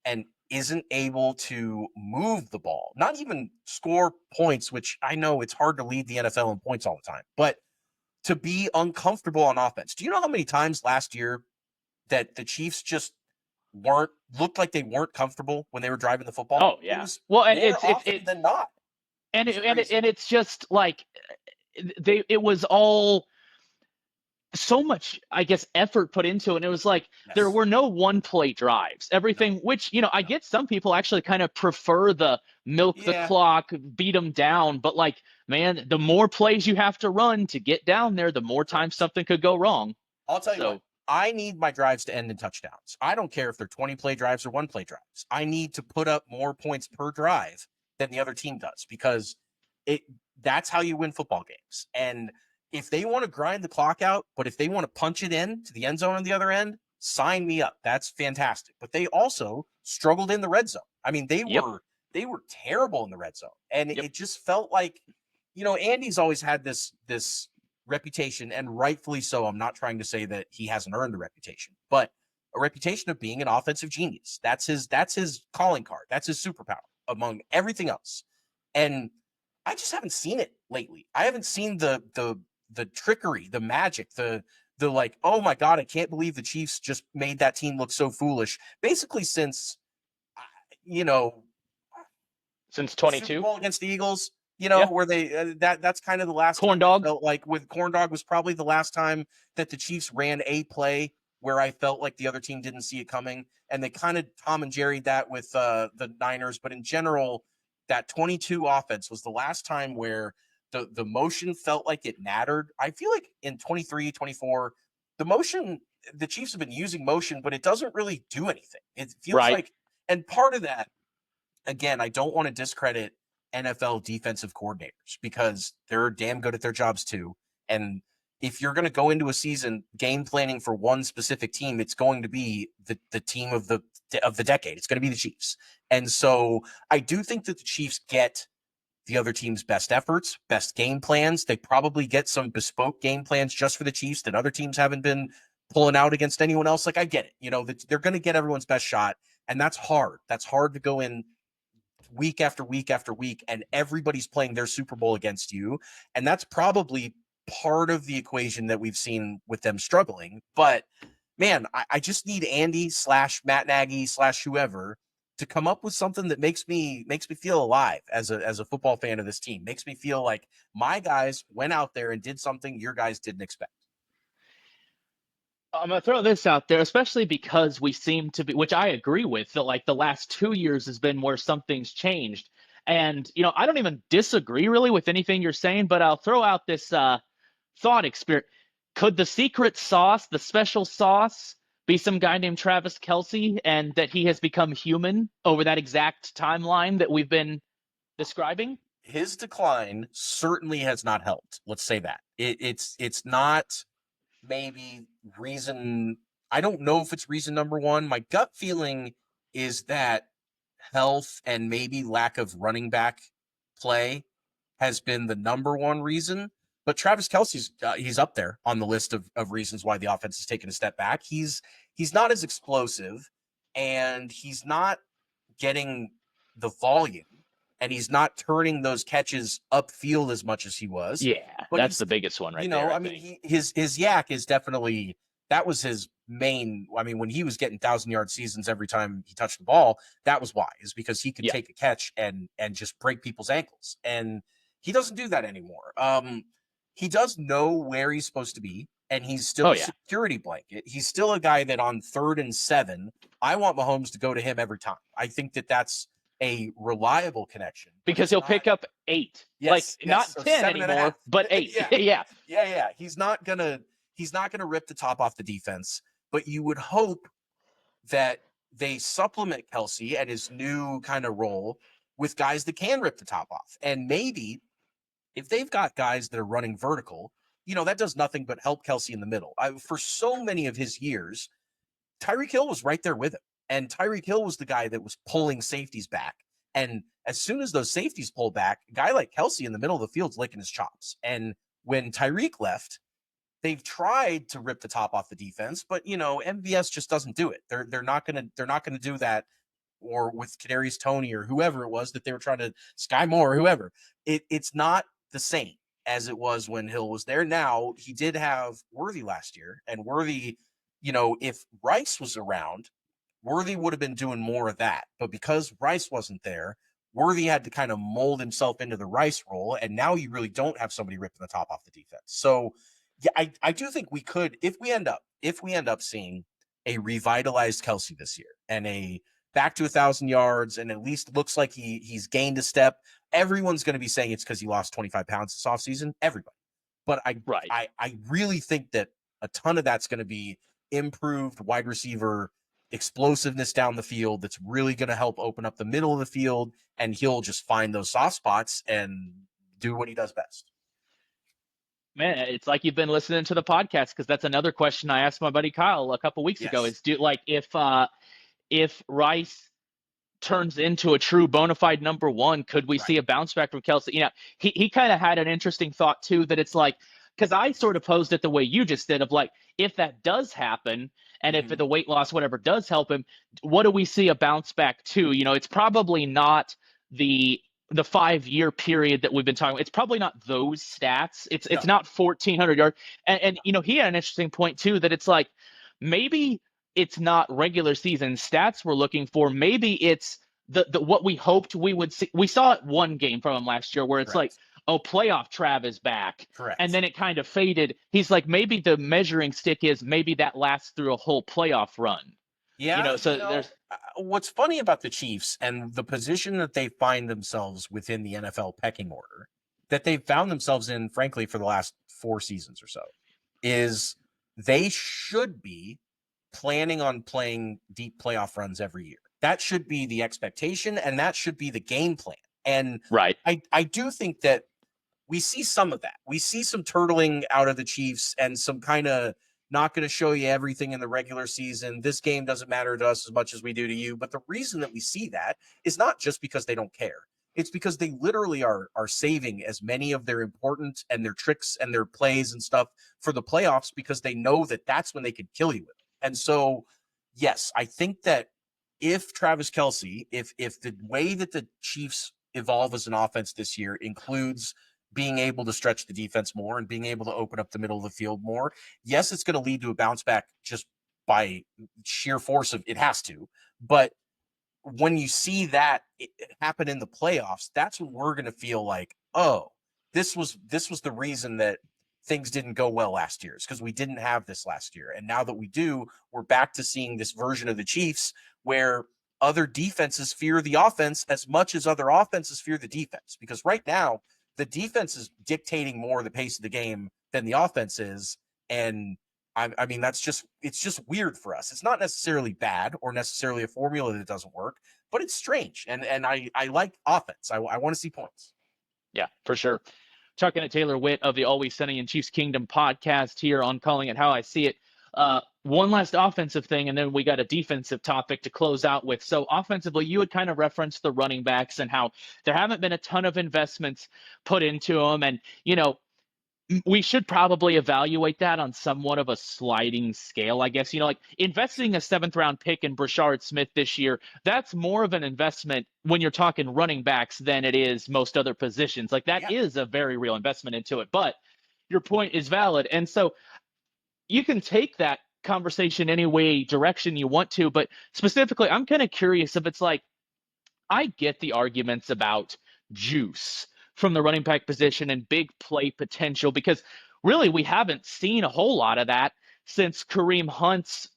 [SPEAKER 2] and isn't able to move the ball, not even score points, which I know it's hard to lead the NFL in points all the time, but to be uncomfortable on offense. Do you know how many times last year that the Chiefs just looked like they weren't comfortable when they were driving the football?
[SPEAKER 1] Oh yeah. Well, and it's
[SPEAKER 2] often than not.
[SPEAKER 1] And it's just like it was all so much, I guess, effort put into it. And it was like there were no one play drives. Everything, which, I get some people actually kind of prefer the milk the clock, beat them down. But like, man, the more plays you have to run to get down there, the more times something could go wrong.
[SPEAKER 2] I'll tell you what, I need my drives to end in touchdowns. I don't care if they're 20 play drives or 1 play drives. I need to put up more points per drive than the other team does, because that's how you win football games. And if they want to grind the clock out, but if they want to punch it in to the end zone on the other end, sign me up. That's fantastic. But they also struggled in the red zone. I mean, they were terrible in the red zone. And it just felt like, Andy's always had this reputation, and rightfully so. I'm not trying to say that he hasn't earned the reputation, but a reputation of being an offensive genius. That's his calling card. That's his superpower among everything else. And I just haven't seen it lately. I haven't seen the trickery, the magic, the like, oh my God, I can't believe the Chiefs just made that team look so foolish. Basically since,
[SPEAKER 1] since 22
[SPEAKER 2] Super Bowl against the Eagles, where they that's kind of the last
[SPEAKER 1] corn dog.
[SPEAKER 2] Felt like with corn dog was probably the last time that the Chiefs ran a play where I felt like the other team didn't see it coming, and they kind of Tom and Jerry'd that with the Niners. But in general, that 22 offense was the last time where the motion felt like it mattered. I feel like in 23, 24, the Chiefs have been using motion, but it doesn't really do anything. It feels like, and part of that, again, I don't want to discredit NFL defensive coordinators, because they're damn good at their jobs too. And if you're going to go into a season game planning for one specific team, it's going to be the team of the decade. It's going to be the Chiefs. And so I do think that the Chiefs get the other team's best efforts, best game plans. They probably get some bespoke game plans just for the Chiefs that other teams haven't been pulling out against anyone else. Like, I get it. They're going to get everyone's best shot. And that's hard. That's hard to go in week after week after week, and everybody's playing their Super Bowl against you. And that's probably part of the equation that we've seen with them struggling. But man, I just need Andy / Matt Nagy / whoever to come up with something that makes me feel alive as a football fan of this team. Makes me feel like my guys went out there and did something your guys didn't expect.
[SPEAKER 1] I'm going to throw this out there, especially because we seem to be, which I agree with, that like the last 2 years has been where something's changed. And, I don't even disagree really with anything you're saying, but I'll throw out this thought experiment. Could the secret sauce, the special sauce, be some guy named Travis Kelce, and that he has become human over that exact timeline that we've been describing?
[SPEAKER 2] His decline certainly has not helped. Let's say that. It's not maybe reason. I don't know if it's reason number one. My gut feeling is that health and maybe lack of running back play has been the number one reason. But Travis Kelce's he's up there on the list of reasons why the offense has taken a step back. He's not as explosive, and he's not getting the volume, and he's not turning those catches upfield as much as he was.
[SPEAKER 1] Yeah, but that's the biggest one right there.
[SPEAKER 2] I mean, his yak is definitely, that was his main. I mean, when he was getting 1,000-yard seasons every time he touched the ball, that was why, is because he could take a catch and just break people's ankles. And he doesn't do that anymore. He does know where he's supposed to be, and he's still a security blanket. He's still a guy that on 3rd and 7, I want Mahomes to go to him every time. I think that that's a reliable connection,
[SPEAKER 1] because he'll pick up 8, not 10 anymore, but 8. Yeah.
[SPEAKER 2] He's not gonna rip the top off the defense, but you would hope that they supplement Kelce and his new kind of role with guys that can rip the top off. And maybe if they've got guys that are running vertical, that does nothing but help Kelce in the middle. For so many of his years, Tyreek Hill was right there with him. And Tyreek Hill was the guy that was pulling safeties back. And as soon as those safeties pull back, a guy like Kelce in the middle of the field's licking his chops. And when Tyreek left, they've tried to rip the top off the defense, but MVS just doesn't do it. They're not gonna do that. Or with Kadarius Toney or whoever it was that they were trying to, Sky Moore or whoever. It's not the same as it was when Hill was there. Now, he did have Worthy last year, and Worthy, if Rice was around, Worthy would have been doing more of that. But because Rice wasn't there, Worthy had to kind of mold himself into the Rice role, and now you really don't have somebody ripping the top off the defense. So Yeah, I do think we could, if we end up seeing a revitalized Kelce this year and a back to 1,000 yards, and at least looks like he's gained a step. Everyone's going to be saying it's because he lost 25 pounds this offseason. Everybody. But I really think that a ton of that's going to be improved wide receiver explosiveness down the field. That's really going to help open up the middle of the field, and he'll just find those soft spots and do what he does best.
[SPEAKER 1] Man, it's like you've been listening to the podcast, because that's another question I asked my buddy Kyle a couple weeks ago. Is if Rice turns into a true bona fide number one, could we see a bounce back from Kelce? He kind of had an interesting thought too, that it's like, because I sort of posed it the way you just did, of like, if that does happen, and if the weight loss, whatever, does help him, what do we see a bounce back to? It's probably not the 5-year period that we've been talking about. It's probably not those stats. It's not 1,400 yards. And he had an interesting point too, that it's like, maybe it's not regular season stats we're looking for. Maybe it's the what we hoped we would see. We saw it one game from him last year where it's like, oh, playoff Trav is back. And then it kind of faded. He's like, maybe the measuring stick is maybe that lasts through a whole playoff run.
[SPEAKER 2] Yeah.
[SPEAKER 1] There's
[SPEAKER 2] what's funny about the Chiefs and the position that they find themselves within the NFL pecking order, that they've found themselves in, frankly, for the last 4 seasons or so, is they should be planning on playing deep playoff runs every year. That should be the expectation, and that should be the game plan. And I do think that we see some of that. We see some turtling out of the Chiefs and some kind of not going to show you everything in the regular season. This game doesn't matter to us as much as we do to you. But the reason that we see that is not just because they don't care. It's because they literally are saving as many of their important and their tricks and their plays and stuff for the playoffs, because they know that that's when they can kill you with it. And so, yes, I think that if Travis Kelce, if the way that the Chiefs evolve as an offense this year includes being able to stretch the defense more and being able to open up the middle of the field more, yes, it's going to lead to a bounce back just by sheer force of it has to. But when you see that happen in the playoffs, that's when we're going to feel like, oh, this was the reason that things didn't go well last year. It's because we didn't have this last year. And now that we do, we're back to seeing this version of the Chiefs where other defenses fear the offense as much as other offenses fear the defense. Because right now, the defense is dictating more the pace of the game than the offense is. And I mean, it's just weird for us. It's not necessarily bad or necessarily a formula that doesn't work, but it's strange. And I like offense. I want to see points.
[SPEAKER 1] Yeah, for sure. Talking to Taylor Witt of the Always Sunny in Chiefs Kingdom podcast here on Calling It How I See It. One last offensive thing, and then we got a defensive topic to close out with. So offensively, you had kind of referenced the running backs and how there haven't been a ton of investments put into them. And, we should probably evaluate that on somewhat of a sliding scale, I guess. Like investing a 7th-round pick in Brashard Smith this year, that's more of an investment when you're talking running backs than it is most other positions. Like that is a very real investment into it. But your point is valid. And so you can take that conversation any way direction you want to. But specifically, I'm kind of curious if it's like, I get the arguments about juice from the running back position and big play potential, because really we haven't seen a whole lot of that since Kareem Hunt's,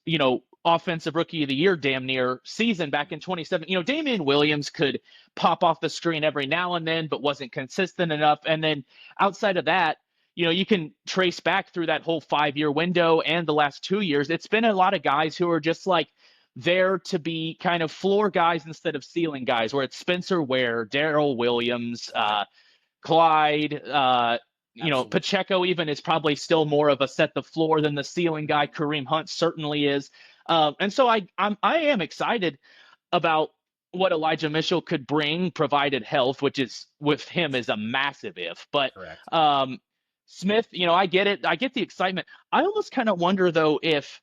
[SPEAKER 1] offensive rookie of the year damn near season back in 2017. Damian Williams could pop off the screen every now and then, but wasn't consistent enough. And then outside of that, you can trace back through that whole 5-year window and the last 2 years. It's been a lot of guys who are just like there to be kind of floor guys instead of ceiling guys, where it's Spencer Ware, Darrell Williams, Clyde, Pacheco even is probably still more of a set the floor than the ceiling guy. Kareem Hunt certainly is. And so I am excited about what Elijah Mitchell could bring, provided health, which is with him is a massive if. But Smith, I get it. I get the excitement. I almost kind of wonder, though, if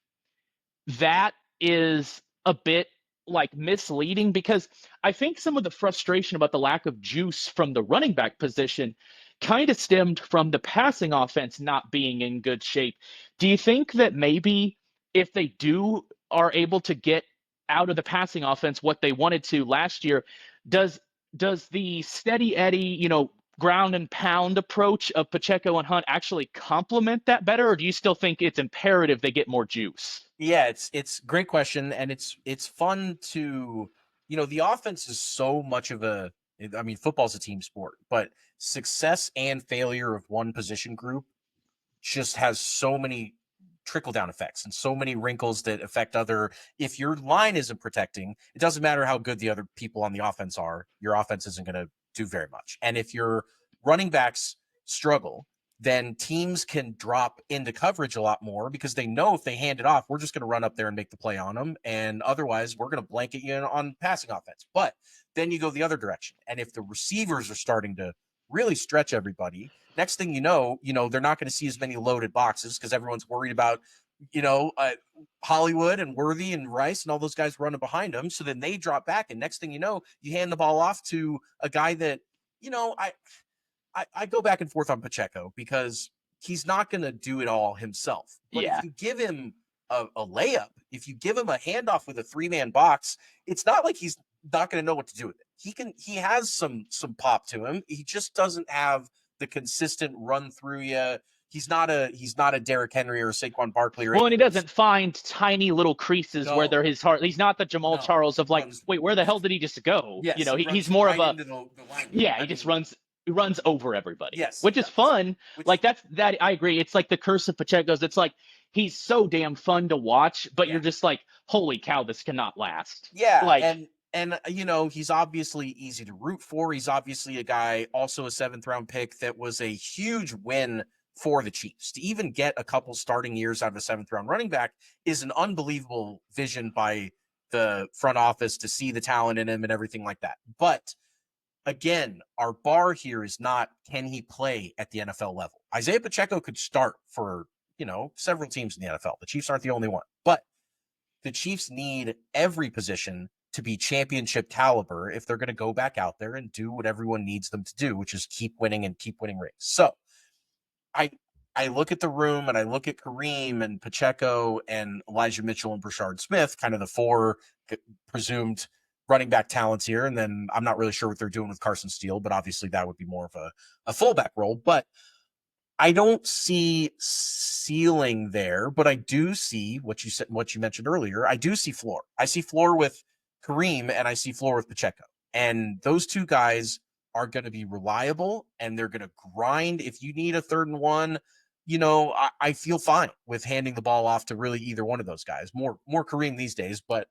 [SPEAKER 1] that is a bit like misleading, because I think some of the frustration about the lack of juice from the running back position kind of stemmed from the passing offense not being in good shape. Do you think that maybe if they are able to get out of the passing offense what they wanted to last year, does the steady Eddie, ground and pound approach of Pacheco and Hunt actually complement that better, or do you still think it's imperative they get more juice?
[SPEAKER 2] Yeah, it's great question, and it's fun to, the offense is so much of a, I mean, football's a team sport, but success and failure of one position group just has so many trickle down effects and so many wrinkles that affect other. If your line isn't protecting, it doesn't matter how good the other people on the offense are, your offense isn't going to do very much. And if your running backs struggle, then teams can drop into coverage a lot more because they know if they hand it off, we're just going to run up there and make the play on them. And otherwise, we're going to blanket you on passing offense. But then you go the other direction. And if the receivers are starting to really stretch everybody, next thing you know, they're not going to see as many loaded boxes because everyone's worried about, Hollywood and Worthy and Rice and all those guys running behind them. So then they drop back. And next thing you know, you hand the ball off to a guy that, I go back and forth on Pacheco because he's not going to do it all himself. But if you give him a layup, if you give him a handoff with a 3-man box, it's not like he's not going to know what to do with it. He has some pop to him. He just doesn't have the consistent run through you. He's not a Derrick Henry or Saquon Barkley.
[SPEAKER 1] Well, and he doesn't find tiny little creases where they're his heart. He's not the Jamal Charles of like, wait, where the hell did he just go?
[SPEAKER 2] Yes,
[SPEAKER 1] he's more
[SPEAKER 2] right
[SPEAKER 1] of a he just runs over everybody. Yes, which is fun. That I agree. It's like the curse of Pacheco's. It's like he's so damn fun to watch, but you're just like, holy cow, this cannot last.
[SPEAKER 2] Yeah, and he's obviously easy to root for. He's obviously a guy, also a 7th-round pick, that was a huge win for the Chiefs. To even get a couple starting years out of a 7th-round running back is an unbelievable vision by the front office to see the talent in him and everything like that. But again, our bar here is not, can he play at the NFL level? Isaiah Pacheco could start for, several teams in the NFL. The Chiefs aren't the only one. But the Chiefs need every position to be championship caliber if they're going to go back out there and do what everyone needs them to do, which is keep winning rings. So I look at the room and I look at Kareem and Pacheco and Elijah Mitchell and Brashard Smith, kind of the 4 presumed running back talents here. And then I'm not really sure what they're doing with Carson Steele, but obviously that would be more of a fullback role. But I don't see ceiling there, but I do see what you mentioned earlier. I do see floor. I see floor with Kareem and I see floor with Pacheco. And those two guys are going to be reliable and they're going to grind. If you need a 3rd and 1, I feel fine with handing the ball off to really either one of those guys. More Kareem these days, but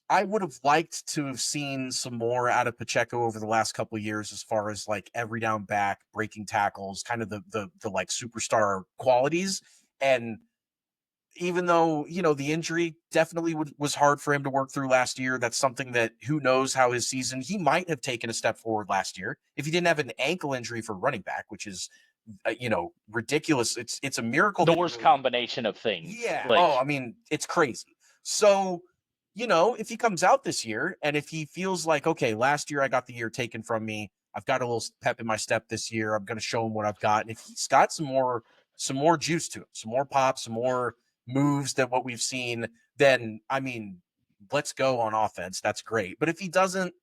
[SPEAKER 2] I would have liked to have seen some more out of Pacheco over the last couple of years, as far as like every down back, breaking tackles, kind of the like superstar qualities. And even though, the injury definitely was hard for him to work through last year, that's something that who knows how his season, he might have taken a step forward last year if he didn't have an ankle injury for running back, which is, ridiculous. It's a miracle.
[SPEAKER 1] The worst combination of things.
[SPEAKER 2] Yeah. I mean, it's crazy. So, if he comes out this year and if he feels like, okay, last year I got the year taken from me, I've got a little pep in my step this year, I'm going to show him what I've got. And if he's got some more juice to him, some more pop, some more moves than what we've seen, then, I mean, let's go on offense. That's great. But if he doesn't,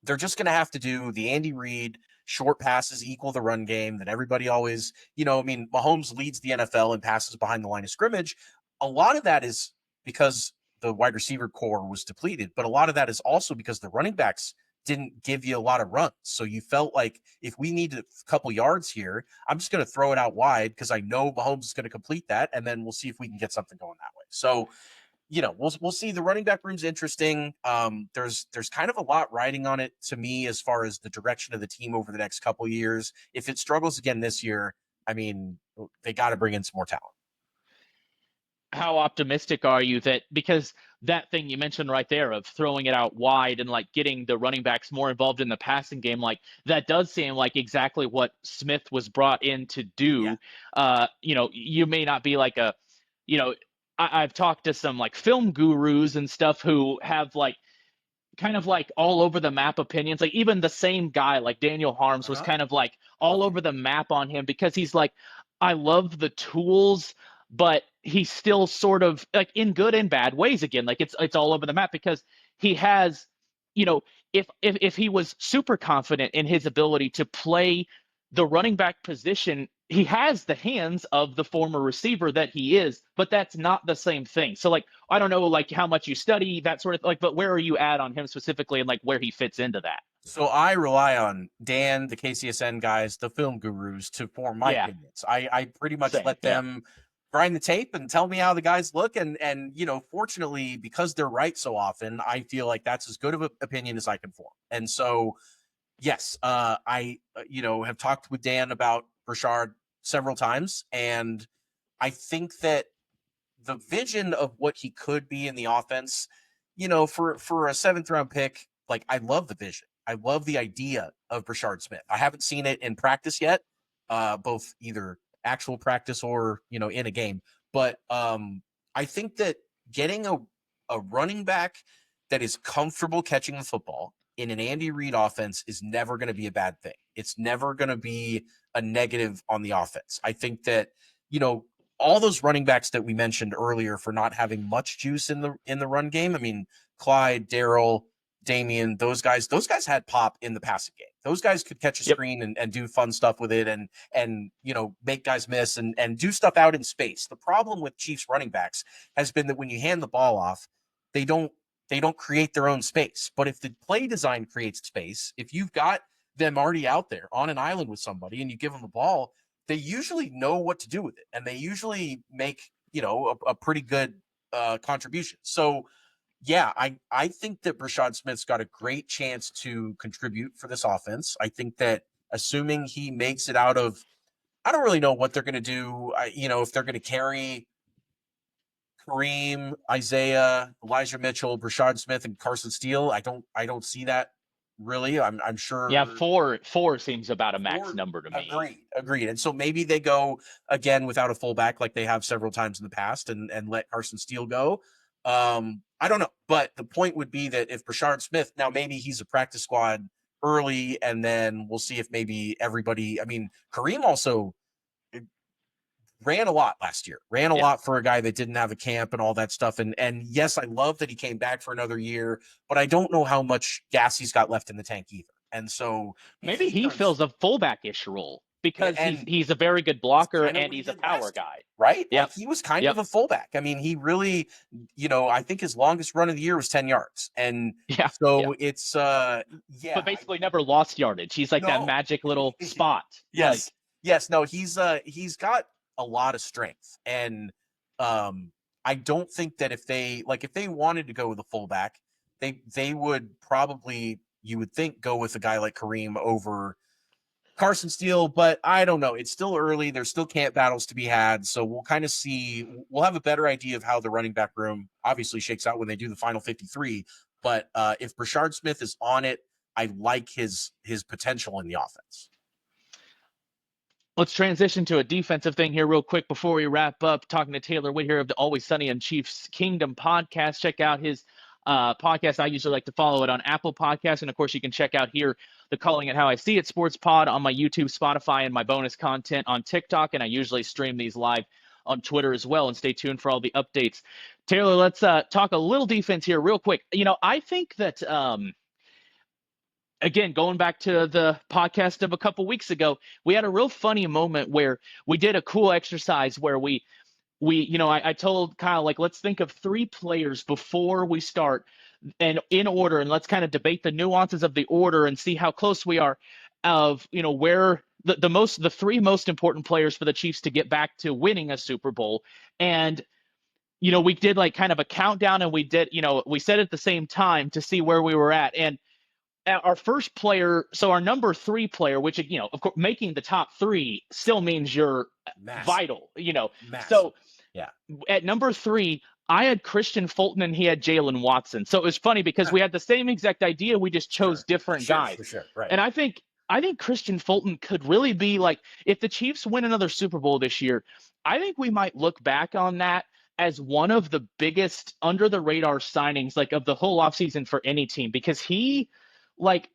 [SPEAKER 2] they're just going to have to do the Andy Reid short passes equal the run game that everybody always, Mahomes leads the NFL in passes behind the line of scrimmage. A lot of that is because the wide receiver core was depleted, but a lot of that is also because the running backs didn't give you a lot of runs. So you felt like, if we need a couple yards here, I'm just going to throw it out wide because I know Mahomes is going to complete that, and then we'll see if we can get something going that way. So, we'll see. The running back room's interesting. There's kind of a lot riding on it to me as far as the direction of the team over the next couple of years. If it struggles again this year, I mean, they got to bring in some more talent.
[SPEAKER 1] How optimistic are you that, because that thing you mentioned right there of throwing it out wide and like getting the running backs more involved in the passing game, like that does seem like exactly what Smith was brought in to do. Yeah. You may not be like I've talked to some like film gurus and stuff who have like kind of like all over the map opinions. Like even the same guy, like Daniel Harms, was kind of like all over the map on him because he's like, I love the tools, but he's still sort of like in good and bad ways again. Like it's all over the map because he has, if he was super confident in his ability to play the running back position, he has the hands of the former receiver that he is, but that's not the same thing. So like, I don't know like how much you study that sort of like, but where are you at on him specifically and like where he fits into that?
[SPEAKER 2] So I rely on Dan, the KCSN guys, the film gurus to form my opinions. I pretty much let them grind the tape and tell me how the guys look. And fortunately, because they're right so often, I feel like that's as good of an opinion as I can form. And so, yes, I have talked with Dan about Brashard several times. And I think that the vision of what he could be in the offense, for a 7th round pick, like I love the vision. I love the idea of Brashard Smith. I haven't seen it in practice yet, both either actual practice or, in a game. But I think that getting a running back that is comfortable catching the football in an Andy Reid offense is never going to be a bad thing. It's never going to be a negative on the offense. I think that, all those running backs that we mentioned earlier for not having much juice in the run game. I mean, Clyde, Darrell, Damian, those guys had pop in the passing game. Those guys could catch a screen and do fun stuff with it and make guys miss and do stuff out in space. The problem with Chiefs running backs has been that when you hand the ball off, they don't create their own space. But if the play design creates space, if you've got them already out there on an island with somebody and you give them the ball, they usually know what to do with it. And they usually make, a pretty good contribution. So yeah, I think that Brashard Smith's got a great chance to contribute for this offense. I think that assuming he makes it out of, I don't really know what they're going to do. If they're going to carry Kareem, Isaiah, Elijah Mitchell, Brashard Smith, and Carson Steele, I don't see that really. I'm sure.
[SPEAKER 1] Yeah, four seems about a max number to
[SPEAKER 2] me. Agreed. And so maybe they go again without a fullback like they have several times in the past and let Carson Steele go. I don't know, but the point would be that if Brashard Smith, now maybe he's a practice squad early, and then we'll see if maybe everybody. I mean, Kareem also ran a lot last year, ran a lot for a guy that didn't have a camp and all that stuff. And yes, I love that he came back for another year, but I don't know how much gas he's got left in the tank either. And so
[SPEAKER 1] maybe he fills a fullback-ish role because he's a very good blocker and he's a power guy.
[SPEAKER 2] Right? Yeah. Like he was kind of a fullback. I mean, he really, I think his longest run of the year was 10 yards. And it's,
[SPEAKER 1] but basically never lost yardage. He's like that magic little spot.
[SPEAKER 2] Yes. Yes. No, he's got a lot of strength. And I don't think that if they wanted to go with a fullback, they would probably, you would think, go with a guy like Kareem over Carson Steele, but I don't know. It's still early. There's still camp battles to be had. So we'll kind of see. We'll have a better idea of how the running back room obviously shakes out when they do the final 53. But if Brashard Smith is on it, I like his potential in the offense.
[SPEAKER 1] Let's transition to a defensive thing here real quick before we wrap up. Talking to Taylor Witt here of the Always Sunny in Chiefs Kingdom podcast. Check out his podcast. I usually like to follow it on Apple Podcasts. And of course, you can check out here the Calling It How I See It Sports Pod on my YouTube, Spotify, and my bonus content on TikTok. And I usually stream these live on Twitter as well. And stay tuned for all the updates. Taylor, let's talk a little defense here real quick. I think that again, going back to the podcast of a couple weeks ago, we had a real funny moment where we did a cool exercise where I told Kyle, like, let's think of 3 players before we start and in order, and let's kind of debate the nuances of the order and see how close we are of, where the 3 most important players for the Chiefs to get back to winning a Super Bowl. And, we did like kind of a countdown and we did, we said at the same time to see where we were at. And our first player, so our number 3 player, which, of course, making the top 3 still means you're vital,
[SPEAKER 2] Massive.
[SPEAKER 1] So at number 3, I had Christian Fulton and he had Jalen Watson. So it was funny because we had the same exact idea. We just chose different guys.
[SPEAKER 2] For sure. Right.
[SPEAKER 1] And I think Christian Fulton could really be like, if the Chiefs win another Super Bowl this year, I think we might look back on that as one of the biggest under the radar signings, like of the whole offseason for any team, because he, like,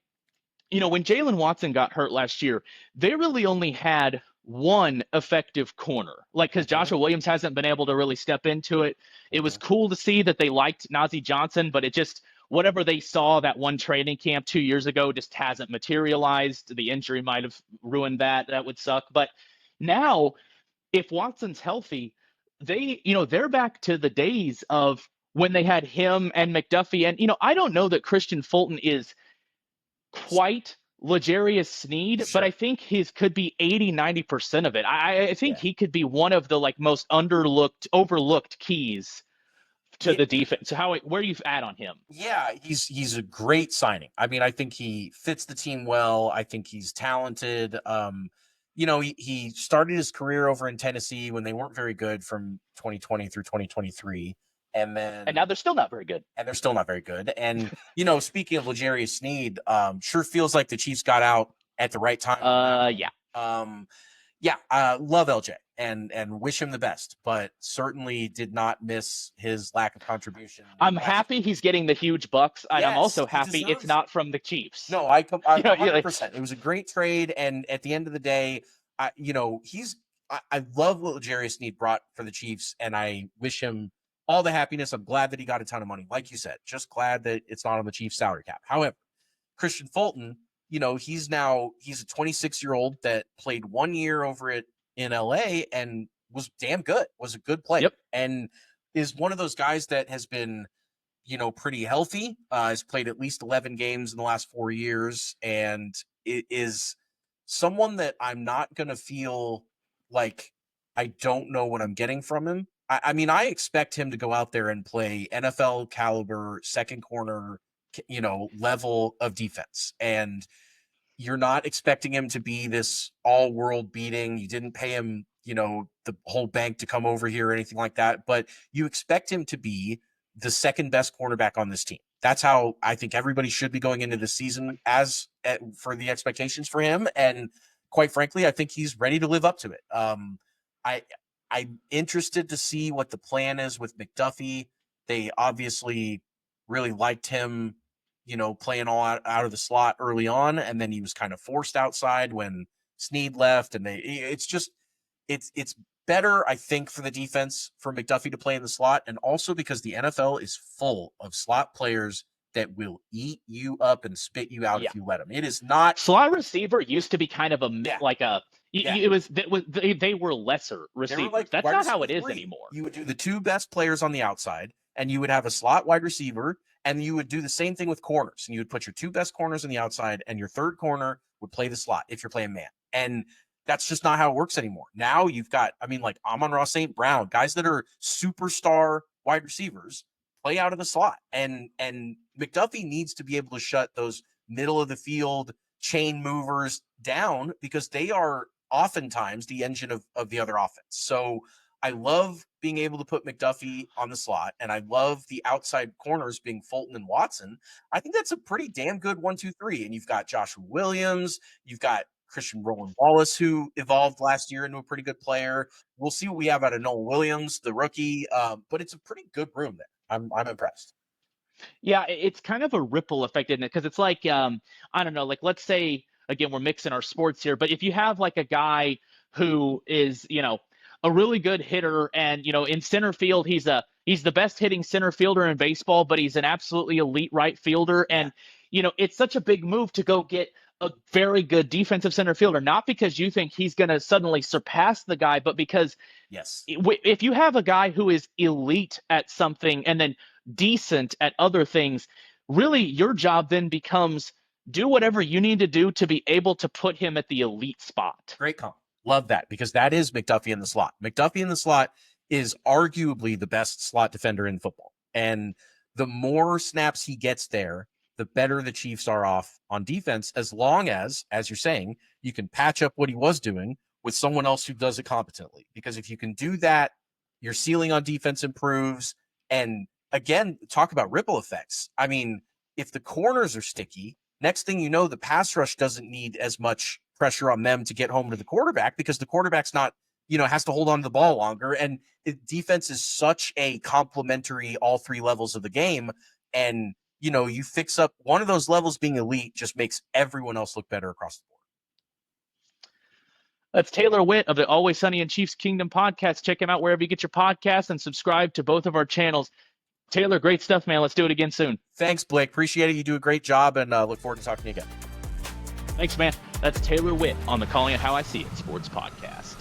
[SPEAKER 1] when Jalen Watson got hurt last year, they really only had one effective corner. Like, because Joshua Williams hasn't been able to really step into it. It was cool to see that they liked Najee Johnson, but it just, whatever they saw that one training camp 2 years ago just hasn't materialized. The injury might have ruined that. That would suck. But now, if Watson's healthy, they're back to the days of when they had him and McDuffie. And, I don't know that Christian Fulton is quite L'Jarius Sneed, but I think his could be 80-90% of it. I think he could be one of the most overlooked keys to the defense. So where you at on him?
[SPEAKER 2] Yeah, he's a great signing. I mean, I think he fits the team well. I think he's talented. He started his career over in Tennessee when they weren't very good from 2020 through 2023. And
[SPEAKER 1] now they're still not very good.
[SPEAKER 2] And, speaking of L'Jarius Sneed, sure feels like the Chiefs got out at the right time. Love LJ and wish him the best, but certainly did not miss his lack of contribution.
[SPEAKER 1] I'm happy he's getting the huge bucks, and I'm also happy it's not from the Chiefs.
[SPEAKER 2] No, I 100%. It was a great trade, and at the end of the day, I love what L'Jarius Sneed brought for the Chiefs, and I wish him all the happiness. I'm glad that he got a ton of money. Like you said, just glad that it's not on the Chiefs salary cap. However, Christian Fulton, he's a 26-year-old that played 1 year over in LA and was damn good, was a good player, and is one of those guys that has been, pretty healthy, has played at least 11 games in the last 4 years, and it is someone that I'm not going to feel like I don't know what I'm getting from him. I mean, I expect him to go out there and play NFL caliber, second corner, level of defense. And you're not expecting him to be this all world beating. You didn't pay him, the whole bank to come over here or anything like that, but you expect him to be the second best cornerback on this team. That's how I think everybody should be going into the season for the expectations for him. And quite frankly, I think he's ready to live up to it. I'm interested to see what the plan is with McDuffie. They obviously really liked him, playing all out of the slot early on, and then he was kind of forced outside when Sneed left. And it's better, I think, for the defense for McDuffie to play in the slot, and also because the NFL is full of slot players that will eat you up and spit you out if you let them. It is not
[SPEAKER 1] slot receiver used to be kind of they were lesser receivers. That's not how it is anymore.
[SPEAKER 2] You would do the two best players on the outside, and you would have a slot wide receiver, and you would do the same thing with corners, and you would put your two best corners on the outside, and your third corner would play the slot if you're playing man. And that's just not how it works anymore. Now you've got, Amon-Ra St. Brown, guys that are superstar wide receivers play out of the slot. And McDuffie needs to be able to shut those middle of the field chain movers down, because they are oftentimes the engine of the other offense. So I love being able to put McDuffie on the slot, and I love the outside corners being Fulton and Watson. I think that's a pretty damn good 1-2-3. And you've got Joshua Williams, you've got Christian Roland Wallace, who evolved last year into a pretty good player. We'll see what we have out of Nolan Williams, the rookie, but it's a pretty good room there. I'm impressed.
[SPEAKER 1] Yeah, it's kind of a ripple effect, isn't it? Because it's like, I don't know, let's say, again, we're mixing our sports here, but if you have a guy who is, a really good hitter, and, in center field, he's the best hitting center fielder in baseball, but he's an absolutely elite right fielder. And, it's such a big move to go get a very good defensive center fielder, not because you think he's going to suddenly surpass the guy, but because if you have a guy who is elite at something and then decent at other things, really your job then becomes do whatever you need to do to be able to put him at the elite spot.
[SPEAKER 2] Great call. Love that, because that is McDuffie in the slot. McDuffie in the slot is arguably the best slot defender in football. And the more snaps he gets there, the better the Chiefs are off on defense, as long as you're saying, you can patch up what he was doing with someone else who does it competently. Because if you can do that, your ceiling on defense improves. And again, talk about ripple effects. I mean, if the corners are sticky, next thing you know, the pass rush doesn't need as much pressure on them to get home to the quarterback, because the quarterback's not, has to hold on to the ball longer. And defense is such a complementary all three levels of the game. And you fix up one of those levels being elite, just makes everyone else look better across the board.
[SPEAKER 1] That's Taylor Witt of the Always Sunny in Chiefs Kingdom podcast. Check him out wherever you get your podcasts and subscribe to both of our channels. Taylor, great stuff, man. Let's do it again soon.
[SPEAKER 2] Thanks, Blake. Appreciate it. You do a great job, and look forward to talking to you again.
[SPEAKER 1] Thanks, man. That's Taylor Witt on the Calling It How I See It Sports Podcast.